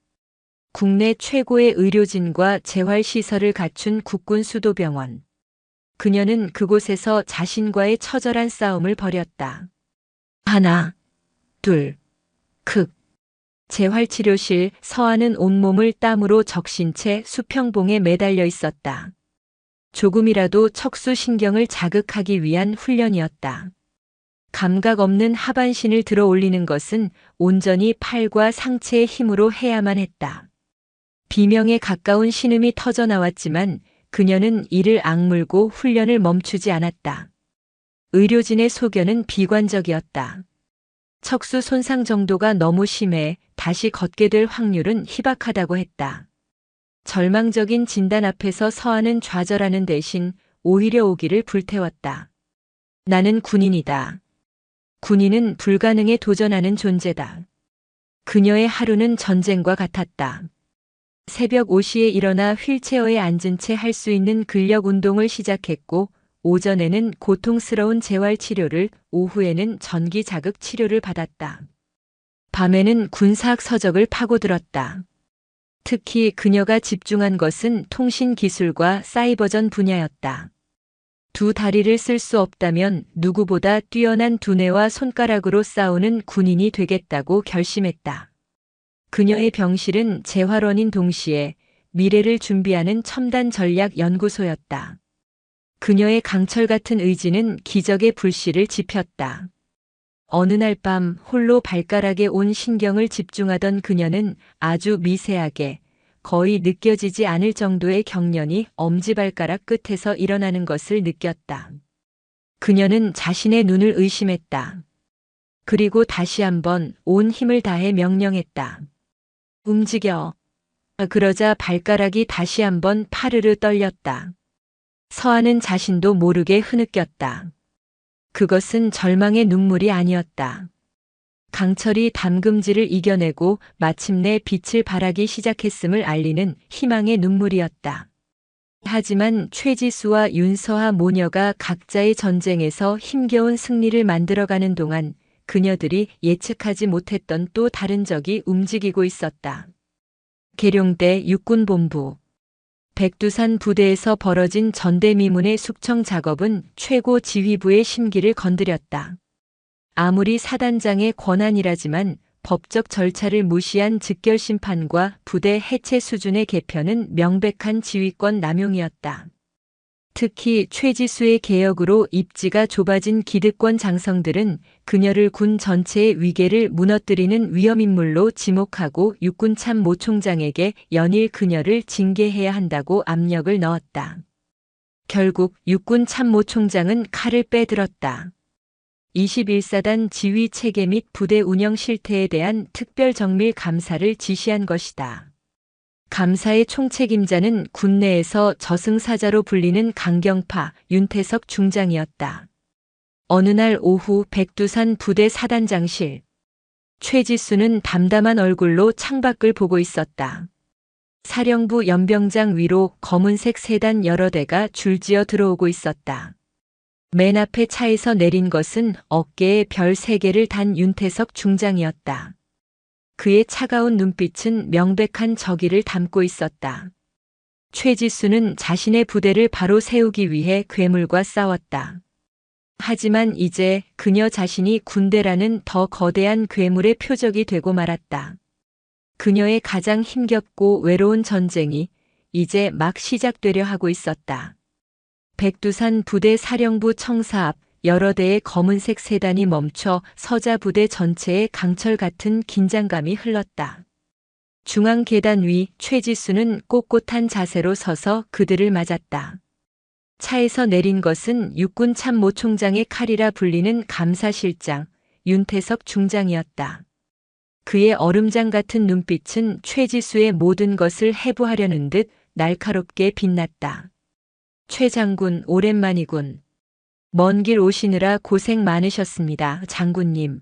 Speaker 1: 국내 최고의 의료진과 재활시설을 갖춘 국군 수도병원. 그녀는 그곳에서 자신과의 처절한 싸움을 벌였다. 하나, 둘, 극. 재활치료실 서하는 온몸을 땀으로 적신 채 수평봉에 매달려 있었다. 조금이라도 척수신경을 자극하기 위한 훈련이었다. 감각 없는 하반신을 들어 올리는 것은 온전히 팔과 상체의 힘으로 해야만 했다. 비명에 가까운 신음이 터져 나왔지만 그녀는 이를 악물고 훈련을 멈추지 않았다. 의료진의 소견은 비관적이었다. 척수 손상 정도가 너무 심해 다시 걷게 될 확률은 희박하다고 했다. 절망적인 진단 앞에서 서하는 좌절하는 대신 오히려 오기를 불태웠다. 나는 군인이다. 군인은 불가능에 도전하는 존재다. 그녀의 하루는 전쟁과 같았다. 새벽 5시에 일어나 휠체어에 앉은 채 할 수 있는 근력 운동을 시작했고 오전에는 고통스러운 재활치료를, 오후에는 전기 자극 치료를 받았다. 밤에는 군사학 서적을 파고들었다. 특히 그녀가 집중한 것은 통신기술과 사이버전 분야였다. 두 다리를 쓸 수 없다면 누구보다 뛰어난 두뇌와 손가락으로 싸우는 군인이 되겠다고 결심했다. 그녀의 병실은 재활원인 동시에 미래를 준비하는 첨단 전략 연구소였다. 그녀의 강철 같은 의지는 기적의 불씨를 지폈다. 어느 날 밤 홀로 발가락에 온 신경을 집중하던 그녀는 아주 미세하게, 거의 느껴지지 않을 정도의 경련이 엄지발가락 끝에서 일어나는 것을 느꼈다. 그녀는 자신의 눈을 의심했다. 그리고 다시 한번 온 힘을 다해 명령했다. 움직여. 그러자 발가락이 다시 한번 파르르 떨렸다. 서하는 자신도 모르게 흐느꼈다. 그것은 절망의 눈물이 아니었다. 강철이 담금질을 이겨내고 마침내 빛을 발하기 시작했음을 알리는 희망의 눈물이었다. 하지만 최지수와 윤서하 모녀가 각자의 전쟁에서 힘겨운 승리를 만들어가는 동안 그녀들이 예측하지 못했던 또 다른 적이 움직이고 있었다. 계룡대 육군본부. 백두산 부대에서 벌어진 전대미문의 숙청 작업은 최고 지휘부의 심기를 건드렸다. 아무리 사단장의 권한이라지만 법적 절차를 무시한 즉결심판과 부대 해체 수준의 개편은 명백한 지휘권 남용이었다. 특히 최지수의 개혁으로 입지가 좁아진 기득권 장성들은 그녀를 군 전체의 위계를 무너뜨리는 위험인물로 지목하고 육군 참모 총장에게 연일 그녀를 징계해야 한다고 압력을 넣었다. 결국 육군 참모 총장은 칼을 빼들었다. 21사단 지휘 체계 및 부대 운영 실태에 대한 특별 정밀 감사를 지시한 것이다. 감사의 총책임자는 군내에서 저승사자로 불리는 강경파 윤태석 중장이었다. 어느 날 오후 백두산 부대 사단장실. 최지수는 담담한 얼굴로 창밖을 보고 있었다. 사령부 연병장 위로 검은색 세단 여러 대가 줄지어 들어오고 있었다. 맨 앞에 차에서 내린 것은 어깨에 별 3개를 단 윤태석 중장이었다. 그의 차가운 눈빛은 명백한 적의를 담고 있었다. 최지수는 자신의 부대를 바로 세우기 위해 괴물과 싸웠다. 하지만 이제 그녀 자신이 군대라는 더 거대한 괴물의 표적이 되고 말았다. 그녀의 가장 힘겹고 외로운 전쟁이 이제 막 시작되려 하고 있었다. 백두산 부대 사령부 청사 앞 여러 대의 검은색 세단이 멈춰 서자 부대 전체에 강철 같은 긴장감이 흘렀다. 중앙 계단 위 최지수는 꼿꼿한 자세로 서서 그들을 맞았다. 차에서 내린 것은 육군 참모총장의 칼이라 불리는 감사실장 윤태석 중장이었다. 그의 얼음장 같은 눈빛은 최지수의 모든 것을 해부하려는 듯 날카롭게 빛났다. 최 장군 오랜만이군. 먼 길 오시느라 고생 많으셨습니다, 장군님.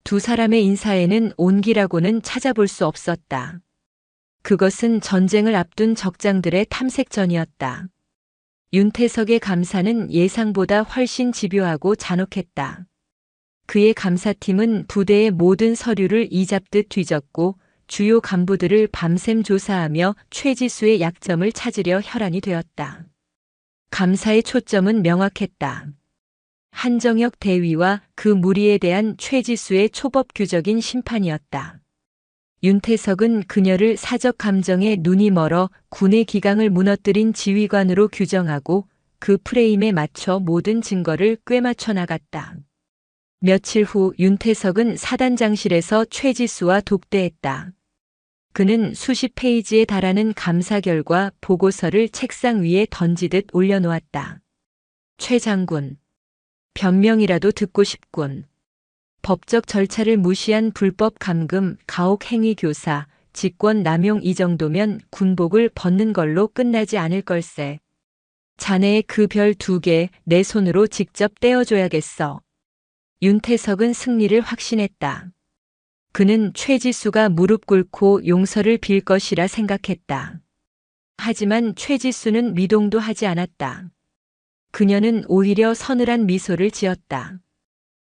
Speaker 1: 두 사람의 인사에는 온기라고는 찾아볼 수 없었다. 그것은 전쟁을 앞둔 적장들의 탐색전이었다. 윤태석의 감사는 예상보다 훨씬 집요하고 잔혹했다. 그의 감사팀은 부대의 모든 서류를 이잡듯 뒤졌고 주요 간부들을 밤샘 조사하며 최지수의 약점을 찾으려 혈안이 되었다. 감사의 초점은 명확했다. 한정혁 대위와 그 무리에 대한 최지수의 초법규적인 심판이었다. 윤태석은 그녀를 사적 감정에 눈이 멀어 군의 기강을 무너뜨린 지휘관으로 규정하고 그 프레임에 맞춰 모든 증거를 꿰맞춰 나갔다. 며칠 후 윤태석은 사단장실에서 최지수와 독대했다. 그는 수십 페이지에 달하는 감사 결과 보고서를 책상 위에 던지듯 올려놓았다. 최 장군, 변명이라도 듣고 싶군. 법적 절차를 무시한 불법 감금, 가혹 행위 교사, 직권 남용 이 정도면 군복을 벗는 걸로 끝나지 않을 걸세. 자네의 그 별 2개 내 손으로 직접 떼어줘야겠어. 윤태석은 승리를 확신했다. 그는 최지수가 무릎 꿇고 용서를 빌 것이라 생각했다. 하지만 최지수는 미동도 하지 않았다. 그녀는 오히려 서늘한 미소를 지었다.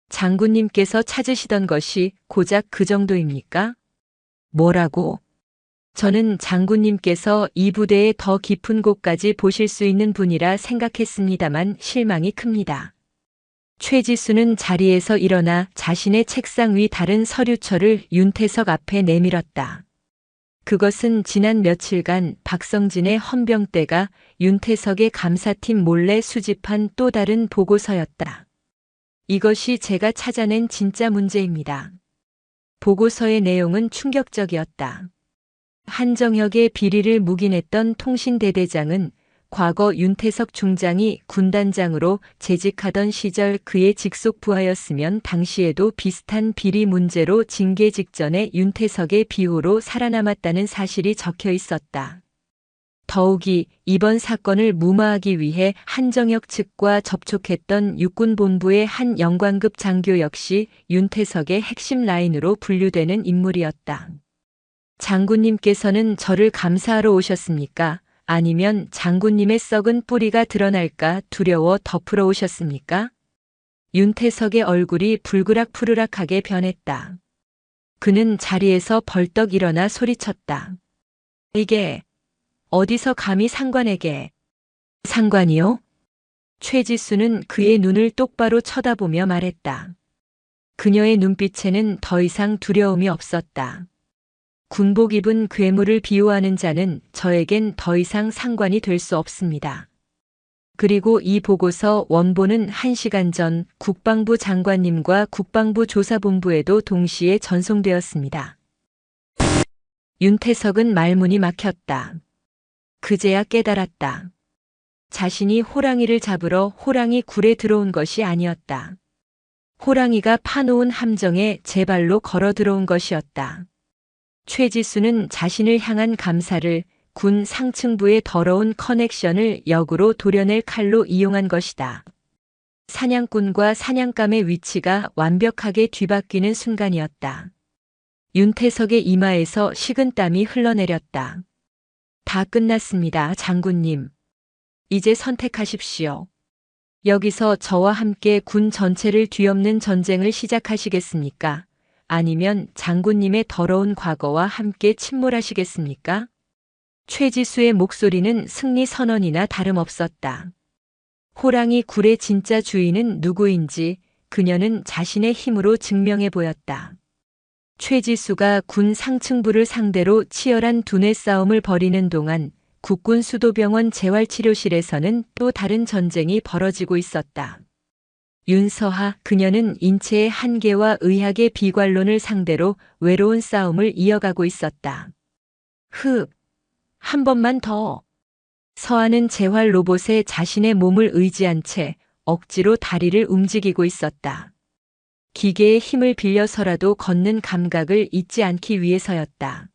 Speaker 1: 장군님께서 찾으시던 것이 고작 그 정도입니까? 뭐라고? 저는 장군님께서 이 부대의 더 깊은 곳까지 보실 수 있는 분이라 생각했습니다만 실망이 큽니다. 최지수는 자리에서 일어나 자신의 책상 위 다른 서류철을 윤태석 앞에 내밀었다. 그것은 지난 며칠간 박성진의 헌병대가 윤태석의 감사팀 몰래 수집한 또 다른 보고서였다. 이것이 제가 찾아낸 진짜 문제입니다. 보고서의 내용은 충격적이었다. 한정혁의 비리를 묵인했던 통신대대장은 과거 윤태석 중장이 군단장으로 재직하던 시절 그의 직속 부하였으면 당시에도 비슷한 비리 문제로 징계 직전에 윤태석의 비호로 살아남았다는 사실이 적혀 있었다. 더욱이 이번 사건을 무마하기 위해 한정혁 측과 접촉했던 육군본부의 한 영관급 장교 역시 윤태석의 핵심 라인으로 분류되는 인물이었다. 장군님께서는 저를 감사하러 오셨습니까? 아니면 장군님의 썩은 뿌리가 드러날까 두려워 덮으러 오셨습니까? 윤태석의 얼굴이 불그락푸르락하게 변했다. 그는 자리에서 벌떡 일어나 소리쳤다. 이게 어디서 감히 상관에게? 상관이요? 최지수는 그의 눈을 똑바로 쳐다보며 말했다. 그녀의 눈빛에는 더 이상 두려움이 없었다. 군복 입은 괴물을 비호하는 자는 저에겐 더 이상 상관이 될 수 없습니다. 그리고 이 보고서 원본은 1시간 전 국방부 장관님과 국방부 조사본부에도 동시에 전송되었습니다. 윤태석은 말문이 막혔다. 그제야 깨달았다. 자신이 호랑이를 잡으러 호랑이 굴에 들어온 것이 아니었다. 호랑이가 파놓은 함정에 제 발로 걸어 들어온 것이었다. 최지수는 자신을 향한 감사를 군 상층부의 더러운 커넥션을 역으로 도려낼 칼로 이용한 것이다. 사냥꾼과 사냥감의 위치가 완벽하게 뒤바뀌는 순간이었다. 윤태석의 이마에서 식은땀이 흘러내렸다. 다 끝났습니다, 장군님. 이제 선택하십시오. 여기서 저와 함께 군 전체를 뒤엎는 전쟁을 시작하시겠습니까? 아니면 장군님의 더러운 과거와 함께 침몰하시겠습니까? 최지수의 목소리는 승리 선언이나 다름없었다. 호랑이 굴의 진짜 주인은 누구인지 그녀는 자신의 힘으로 증명해 보였다. 최지수가 군 상층부를 상대로 치열한 두뇌 싸움을 벌이는 동안 국군 수도병원 재활치료실에서는 또 다른 전쟁이 벌어지고 있었다. 윤서하, 그녀는 인체의 한계와 의학의 비관론을 상대로 외로운 싸움을 이어가고 있었다. 한 번만 더. 서하는 재활 로봇에 자신의 몸을 의지한 채 억지로 다리를 움직이고 있었다. 기계의 힘을 빌려서라도 걷는 감각을 잊지 않기 위해서였다.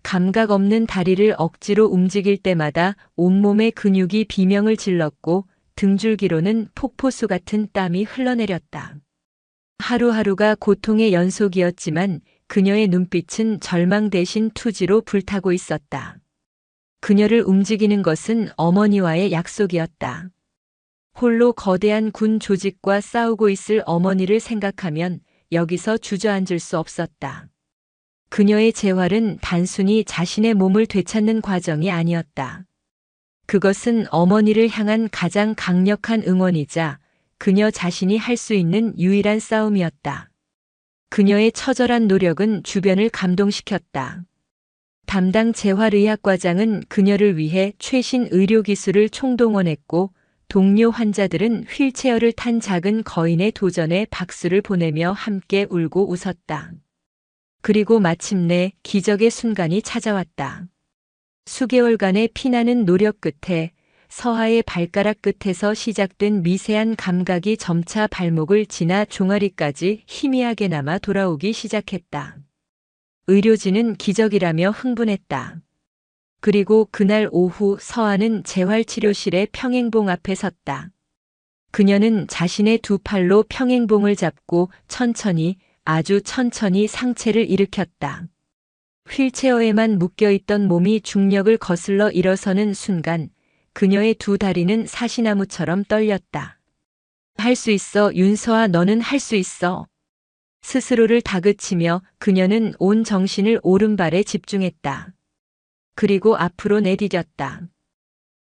Speaker 1: 감각 없는 다리를 억지로 움직일 때마다 온몸의 근육이 비명을 질렀고 등줄기로는 폭포수 같은 땀이 흘러내렸다. 하루하루가 고통의 연속이었지만 그녀의 눈빛은 절망 대신 투지로 불타고 있었다. 그녀를 움직이는 것은 어머니와의 약속이었다. 홀로 거대한 군 조직과 싸우고 있을 어머니를 생각하면 여기서 주저앉을 수 없었다. 그녀의 재활은 단순히 자신의 몸을 되찾는 과정이 아니었다. 그것은 어머니를 향한 가장 강력한 응원이자 그녀 자신이 할 수 있는 유일한 싸움이었다. 그녀의 처절한 노력은 주변을 감동시켰다. 담당 재활의학과장은 그녀를 위해 최신 의료기술을 총동원했고 동료 환자들은 휠체어를 탄 작은 거인의 도전에 박수를 보내며 함께 울고 웃었다. 그리고 마침내 기적의 순간이 찾아왔다. 수개월간의 피나는 노력 끝에 서하의 발가락 끝에서 시작된 미세한 감각이 점차 발목을 지나 종아리까지 희미하게나마 돌아오기 시작했다. 의료진은 기적이라며 흥분했다. 그리고 그날 오후 서하는 재활치료실의 평행봉 앞에 섰다. 그녀는 자신의 두 팔로 평행봉을 잡고 천천히, 아주 천천히 상체를 일으켰다. 휠체어에만 묶여있던 몸이 중력을 거슬러 일어서는 순간 그녀의 두 다리는 사시나무처럼 떨렸다. 할 수 있어, 윤서아, 너는 할 수 있어. 스스로를 다그치며 그녀는 온 정신을 오른발에 집중했다. 그리고 앞으로 내디뎠다.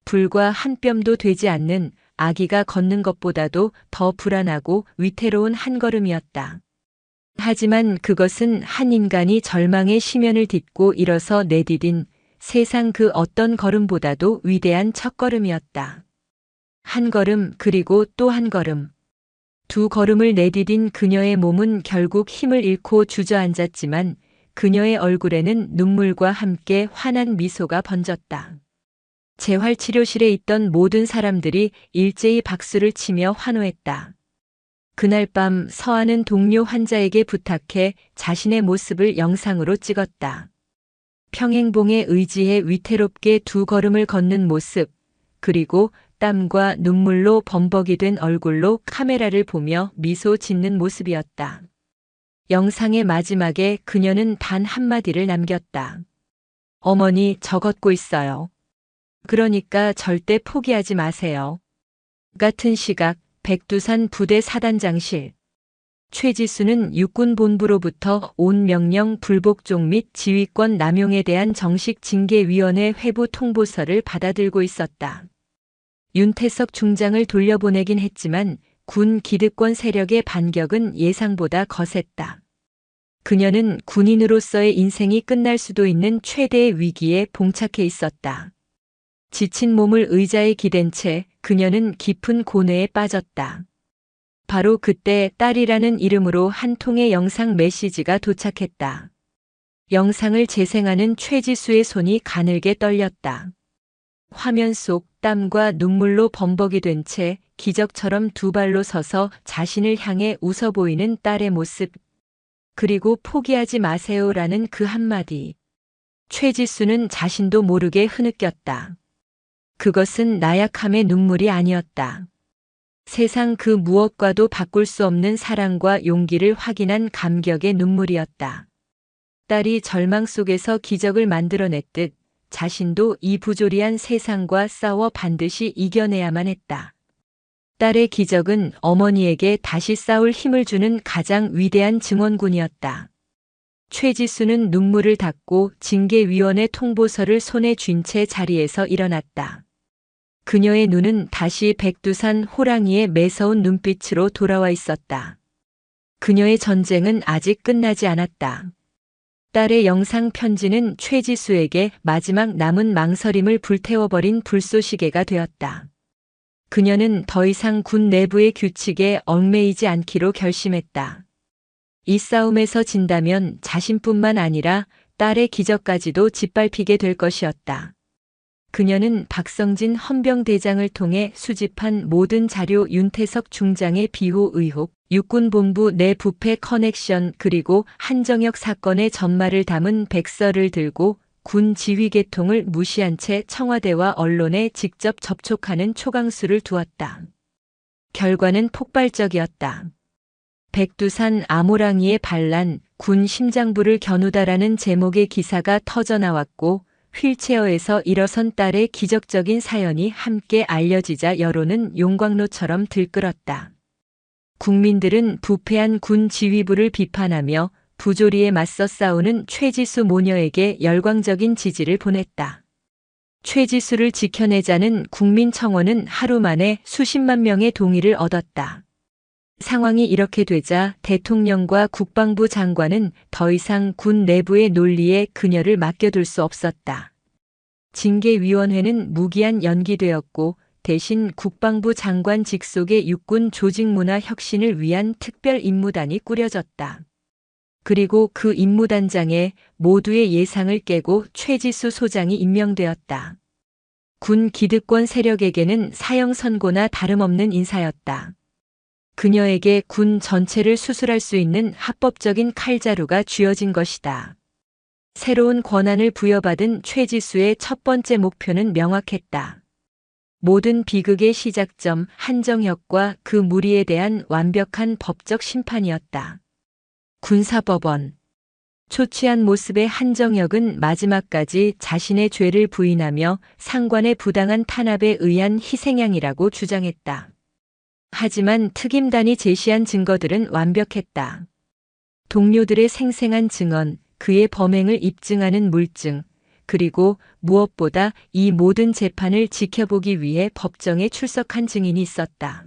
Speaker 1: 불과 한 뼘도 되지 않는 아기가 걷는 것보다도 더 불안하고 위태로운 한 걸음이었다. 하지만 그것은 한 인간이 절망의 심연을 딛고 일어서 내디딘 세상 그 어떤 걸음보다도 위대한 첫걸음이었다. 한 걸음, 그리고 또 한 걸음. 두 걸음을 내디딘 그녀의 몸은 결국 힘을 잃고 주저앉았지만 그녀의 얼굴에는 눈물과 함께 환한 미소가 번졌다. 재활치료실에 있던 모든 사람들이 일제히 박수를 치며 환호했다. 그날 밤 서하는 동료 환자에게 부탁해 자신의 모습을 영상으로 찍었다. 평행봉에 의지해 위태롭게 두 걸음을 걷는 모습, 그리고 땀과 눈물로 범벅이 된 얼굴로 카메라를 보며 미소 짓는 모습이었다. 영상의 마지막에 그녀는 단 한마디를 남겼다. 어머니, 저 걷고 있어요. 그러니까 절대 포기하지 마세요. 같은 시각 백두산 부대 사단장실. 최지수는 육군본부로부터 온 명령 불복종 및 지휘권 남용에 대한 정식 징계위원회 회부 통보서를 받아들고 있었다. 윤태석 중장을 돌려보내긴 했지만 군 기득권 세력의 반격은 예상보다 거셌다. 그녀는 군인으로서의 인생이 끝날 수도 있는 최대의 위기에 봉착해 있었다. 지친 몸을 의자에 기댄 채 그녀는 깊은 고뇌에 빠졌다. 바로 그때 딸이라는 이름으로 한 통의 영상 메시지가 도착했다. 영상을 재생하는 최지수의 손이 가늘게 떨렸다. 화면 속 땀과 눈물로 범벅이 된 채 기적처럼 두 발로 서서 자신을 향해 웃어 보이는 딸의 모습. 그리고 포기하지 마세요라는 그 한마디. 최지수는 자신도 모르게 흐느꼈다. 그것은 나약함의 눈물이 아니었다. 세상 그 무엇과도 바꿀 수 없는 사랑과 용기를 확인한 감격의 눈물이었다. 딸이 절망 속에서 기적을 만들어냈듯 자신도 이 부조리한 세상과 싸워 반드시 이겨내야만 했다. 딸의 기적은 어머니에게 다시 싸울 힘을 주는 가장 위대한 증언군이었다. 최지수는 눈물을 닦고 징계위원회 통보서를 손에 쥔 채 자리에서 일어났다. 그녀의 눈은 다시 백두산 호랑이의 매서운 눈빛으로 돌아와 있었다. 그녀의 전쟁은 아직 끝나지 않았다. 딸의 영상 편지는 최지수에게 마지막 남은 망설임을 불태워버린 불쏘시개가 되었다. 그녀는 더 이상 군 내부의 규칙에 얽매이지 않기로 결심했다. 이 싸움에서 진다면 자신뿐만 아니라 딸의 기적까지도 짓밟히게 될 것이었다. 그녀는 박성진 헌병대장을 통해 수집한 모든 자료, 윤태석 중장의 비호 의혹, 육군본부 내 부패 커넥션, 그리고 한정혁 사건의 전말을 담은 백서를 들고 군 지휘계통을 무시한 채 청와대와 언론에 직접 접촉하는 초강수를 두었다. 결과는 폭발적이었다. 백두산 암호랑이의 반란, 군 심장부를 겨누다라는 제목의 기사가 터져나왔고 휠체어에서 일어선 딸의 기적적인 사연이 함께 알려지자 여론은 용광로처럼 들끓었다. 국민들은 부패한 군 지휘부를 비판하며 부조리에 맞서 싸우는 최지수 모녀에게 열광적인 지지를 보냈다. 최지수를 지켜내자는 국민청원은 하루 만에 수십만 명의 동의를 얻었다. 상황이 이렇게 되자 대통령과 국방부 장관은 더 이상 군 내부의 논리에 그녀를 맡겨둘 수 없었다. 징계위원회는 무기한 연기되었고 대신 국방부 장관 직속의 육군 조직문화 혁신을 위한 특별임무단이 꾸려졌다. 그리고 그 임무단장에 모두의 예상을 깨고 최지수 소장이 임명되었다. 군 기득권 세력에게는 사형 선고나 다름없는 인사였다. 그녀에게 군 전체를 수술할 수 있는 합법적인 칼자루가 쥐어진 것이다. 새로운 권한을 부여받은 최지수의 첫 번째 목표는 명확했다. 모든 비극의 시작점 한정혁과 그 무리에 대한 완벽한 법적 심판이었다. 군사법원. 초췌한 모습의 한정혁은 마지막까지 자신의 죄를 부인하며 상관의 부당한 탄압에 의한 희생양이라고 주장했다. 하지만 특임단이 제시한 증거들은 완벽했다. 동료들의 생생한 증언, 그의 범행을 입증하는 물증, 그리고 무엇보다 이 모든 재판을 지켜보기 위해 법정에 출석한 증인이 있었다.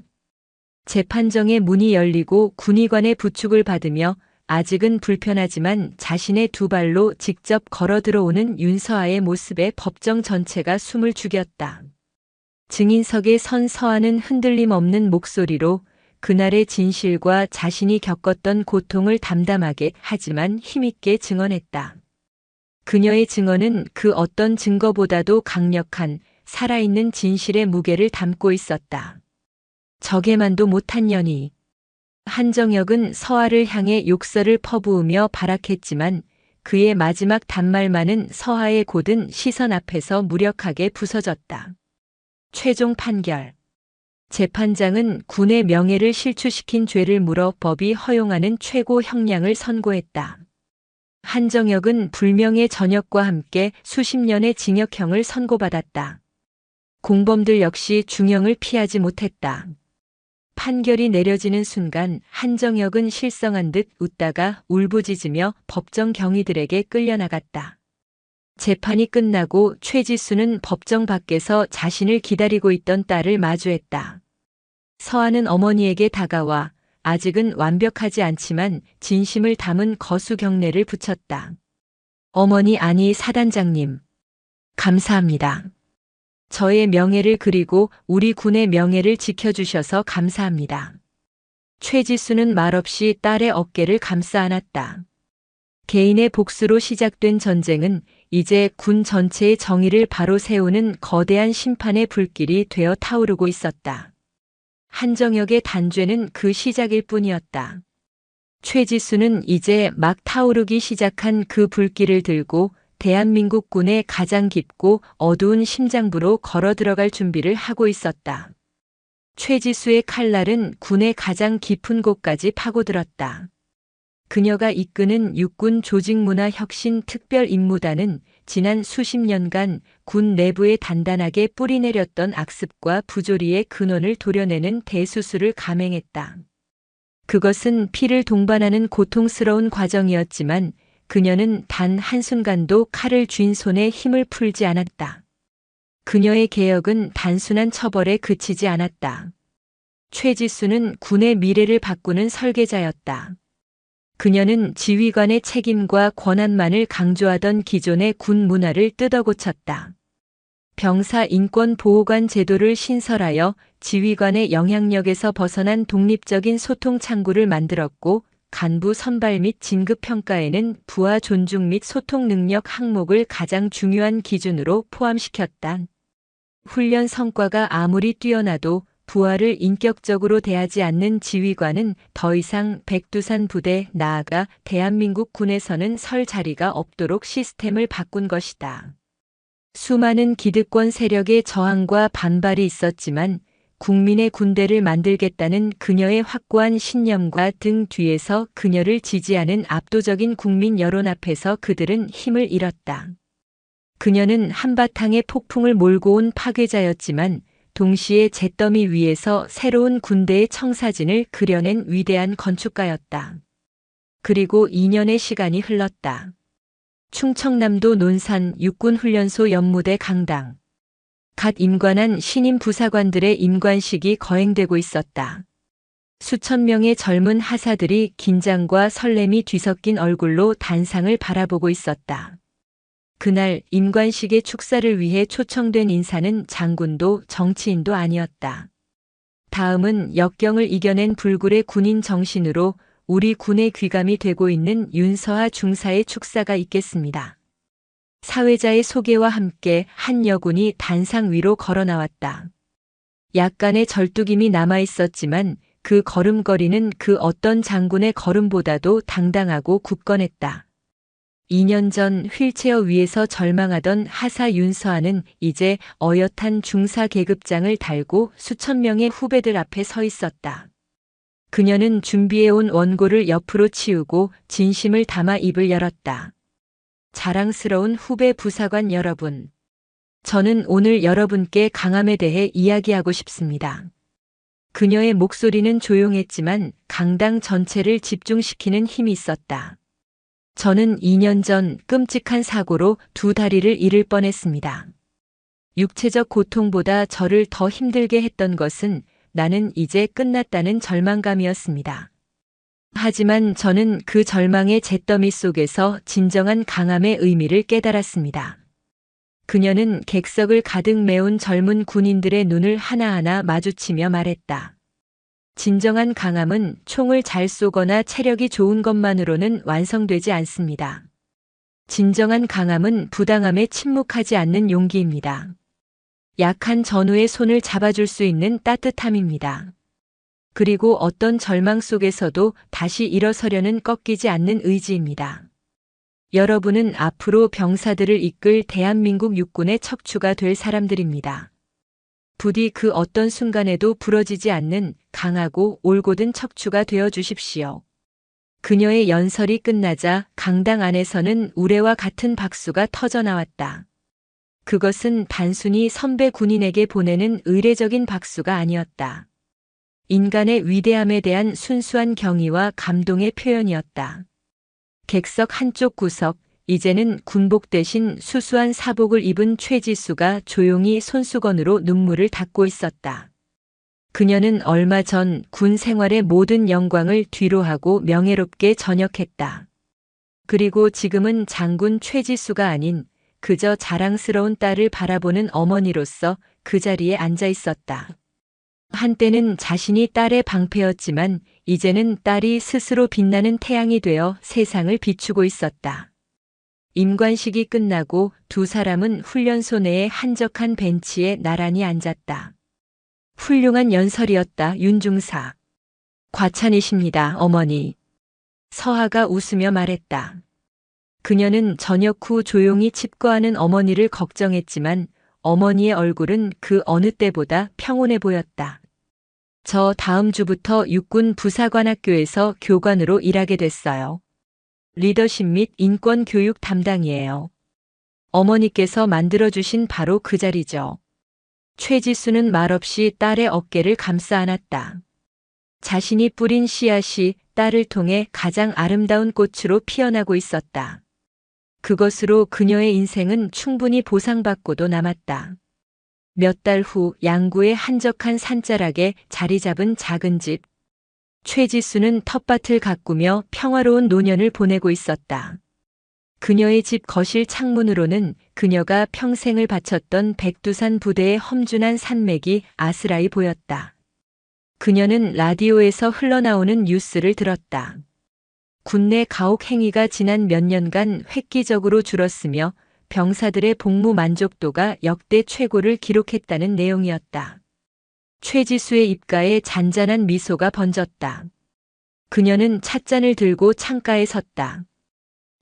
Speaker 1: 재판정의 문이 열리고 군의관의 부축을 받으며 아직은 불편하지만 자신의 두 발로 직접 걸어 들어오는 윤서아의 모습에 법정 전체가 숨을 죽였다. 증인석에 선 서아는 흔들림 없는 목소리로 그날의 진실과 자신이 겪었던 고통을 담담하게 하지만 힘있게 증언했다. 그녀의 증언은 그 어떤 증거보다도 강력한 살아있는 진실의 무게를 담고 있었다. 적에만도 못한 년이. 한정혁은 서아를 향해 욕설을 퍼부으며 발악했지만 그의 마지막 단말만은 서아의 고든 시선 앞에서 무력하게 부서졌다. 최종 판결. 재판장은 군의 명예를 실추시킨 죄를 물어 법이 허용하는 최고 형량을 선고했다. 한정혁은 불명예 전역과 함께 수십 년의 징역형을 선고받았다. 공범들 역시 중형을 피하지 못했다. 판결이 내려지는 순간 한정혁은 실성한 듯 웃다가 울부짖으며 법정 경위들에게 끌려나갔다. 재판이 끝나고 최지수는 법정 밖에서 자신을 기다리고 있던 딸을 마주했다. 서아는 어머니에게 다가와 아직은 완벽하지 않지만 진심을 담은 거수 경례를 붙였다. 어머니, 아니 사단장님. 감사합니다. 저의 명예를 그리고 우리 군의 명예를 지켜주셔서 감사합니다. 최지수는 말없이 딸의 어깨를 감싸 안았다. 개인의 복수로 시작된 전쟁은 이제 군 전체의 정의를 바로 세우는 거대한 심판의 불길이 되어 타오르고 있었다. 한정혁의 단죄는 그 시작일 뿐이었다. 최지수는 이제 막 타오르기 시작한 그 불길을 들고 대한민국 군의 가장 깊고 어두운 심장부로 걸어 들어갈 준비를 하고 있었다. 최지수의 칼날은 군의 가장 깊은 곳까지 파고들었다. 그녀가 이끄는 육군 조직문화혁신 특별임무단은 지난 수십 년간 군 내부에 단단하게 뿌리내렸던 악습과 부조리의 근원을 도려내는 대수술을 감행했다. 그것은 피를 동반하는 고통스러운 과정이었지만 그녀는 단 한순간도 칼을 쥔 손에 힘을 풀지 않았다. 그녀의 개혁은 단순한 처벌에 그치지 않았다. 최지수는 군의 미래를 바꾸는 설계자였다. 그녀는 지휘관의 책임과 권한만을 강조하던 기존의 군 문화를 뜯어고쳤다. 병사 인권 보호관 제도를 신설하여 지휘관의 영향력에서 벗어난 독립적인 소통 창구를 만들었고, 간부 선발 및 진급 평가에는 부하 존중 및 소통 능력 항목을 가장 중요한 기준으로 포함시켰다. 훈련 성과가 아무리 뛰어나도 부하를 인격적으로 대하지 않는 지휘관은 더 이상 백두산 부대, 나아가 대한민국 군에서는 설 자리가 없도록 시스템을 바꾼 것이다. 수많은 기득권 세력의 저항과 반발이 있었지만 국민의 군대를 만들겠다는 그녀의 확고한 신념과 등 뒤에서 그녀를 지지하는 압도적인 국민 여론 앞에서 그들은 힘을 잃었다. 그녀는 한바탕의 폭풍을 몰고 온 파괴자였지만 동시에 잿더미 위에서 새로운 군대의 청사진을 그려낸 위대한 건축가였다. 그리고 2년의 시간이 흘렀다. 충청남도 논산 육군훈련소 연무대 강당. 갓 임관한 신임 부사관들의 임관식이 거행되고 있었다. 수천 명의 젊은 하사들이 긴장과 설렘이 뒤섞인 얼굴로 단상을 바라보고 있었다. 그날 임관식의 축사를 위해 초청된 인사는 장군도 정치인도 아니었다. 다음은 역경을 이겨낸 불굴의 군인 정신으로 우리 군의 귀감이 되고 있는 윤서하 중사의 축사가 있겠습니다. 사회자의 소개와 함께 한 여군이 단상 위로 걸어 나왔다. 약간의 절뚝임이 남아 있었지만 그 걸음걸이는 그 어떤 장군의 걸음보다도 당당하고 굳건했다. 2년 전 휠체어 위에서 절망하던 하사 윤서하는 이제 어엿한 중사 계급장을 달고 수천 명의 후배들 앞에 서 있었다. 그녀는 준비해온 원고를 옆으로 치우고 진심을 담아 입을 열었다. 자랑스러운 후배 부사관 여러분. 저는 오늘 여러분께 강함에 대해 이야기하고 싶습니다. 그녀의 목소리는 조용했지만 강당 전체를 집중시키는 힘이 있었다. 저는 2년 전 끔찍한 사고로 두 다리를 잃을 뻔했습니다. 육체적 고통보다 저를 더 힘들게 했던 것은 나는 이제 끝났다는 절망감이었습니다. 하지만 저는 그 절망의 잿더미 속에서 진정한 강함의 의미를 깨달았습니다. 그녀는 객석을 가득 메운 젊은 군인들의 눈을 하나하나 마주치며 말했다. 진정한 강함은 총을 잘 쏘거나 체력이 좋은 것만으로는 완성되지 않습니다. 진정한 강함은 부당함에 침묵하지 않는 용기입니다. 약한 전우의 손을 잡아줄 수 있는 따뜻함입니다. 그리고 어떤 절망 속에서도 다시 일어서려는 꺾이지 않는 의지입니다. 여러분은 앞으로 병사들을 이끌 대한민국 육군의 척추가 될 사람들입니다. 부디 그 어떤 순간에도 부러지지 않는 강하고 올곧은 척추가 되어 주십시오. 그녀의 연설이 끝나자 강당 안에서는 우레와 같은 박수가 터져 나왔다. 그것은 단순히 선배 군인에게 보내는 의례적인 박수가 아니었다. 인간의 위대함에 대한 순수한 경의와 감동의 표현이었다. 객석 한쪽 구석, 이제는 군복 대신 수수한 사복을 입은 최지수가 조용히 손수건으로 눈물을 닦고 있었다. 그녀는 얼마 전 군 생활의 모든 영광을 뒤로하고 명예롭게 전역했다. 그리고 지금은 장군 최지수가 아닌 그저 자랑스러운 딸을 바라보는 어머니로서 그 자리에 앉아 있었다. 한때는 자신이 딸의 방패였지만 이제는 딸이 스스로 빛나는 태양이 되어 세상을 비추고 있었다. 임관식이 끝나고 두 사람은 훈련소 내의 한적한 벤치에 나란히 앉았다. 훌륭한 연설이었다, 윤중사. 과찬이십니다, 어머니. 서하가 웃으며 말했다. 그녀는 저녁 후 조용히 칩거하는 어머니를 걱정했지만 어머니의 얼굴은 그 어느 때보다 평온해 보였다. 저 다음 주부터 육군 부사관학교에서 교관으로 일하게 됐어요. 리더십 및 인권 교육 담당이에요. 어머니께서 만들어주신 바로 그 자리죠. 최지수는 말없이 딸의 어깨를 감싸 안았다. 자신이 뿌린 씨앗이 딸을 통해 가장 아름다운 꽃으로 피어나고 있었다. 그것으로 그녀의 인생은 충분히 보상받고도 남았다. 몇 달 후 양구의 한적한 산자락에 자리 잡은 작은 집. 최지수는 텃밭을 가꾸며 평화로운 노년을 보내고 있었다. 그녀의 집 거실 창문으로는 그녀가 평생을 바쳤던 백두산 부대의 험준한 산맥이 아스라이 보였다. 그녀는 라디오에서 흘러나오는 뉴스를 들었다. 군내 가혹 행위가 지난 몇 년간 획기적으로 줄었으며 병사들의 복무 만족도가 역대 최고를 기록했다는 내용이었다. 최지수의 입가에 잔잔한 미소가 번졌다. 그녀는 찻잔을 들고 창가에 섰다.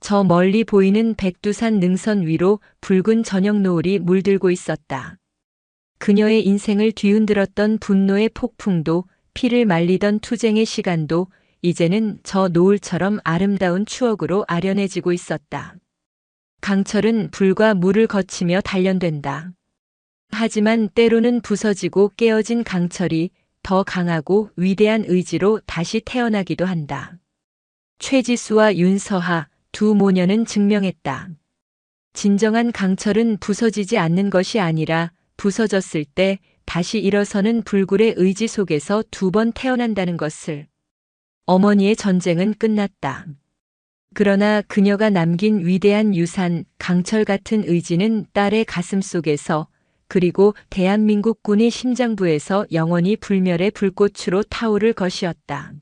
Speaker 1: 저 멀리 보이는 백두산 능선 위로 붉은 저녁 노을이 물들고 있었다. 그녀의 인생을 뒤흔들었던 분노의 폭풍도 피를 말리던 투쟁의 시간도 이제는 저 노을처럼 아름다운 추억으로 아련해지고 있었다. 강철은 불과 물을 거치며 단련된다. 하지만 때로는 부서지고 깨어진 강철이 더 강하고 위대한 의지로 다시 태어나기도 한다. 최지수와 윤서하 두 모녀는 증명했다. 진정한 강철은 부서지지 않는 것이 아니라 부서졌을 때 다시 일어서는 불굴의 의지 속에서 두 번 태어난다는 것을. 어머니의 전쟁은 끝났다. 그러나 그녀가 남긴 위대한 유산, 강철 같은 의지는 딸의 가슴 속에서 그리고 대한민국 군의 심장부에서 영원히 불멸의 불꽃으로 타오를 것이었다.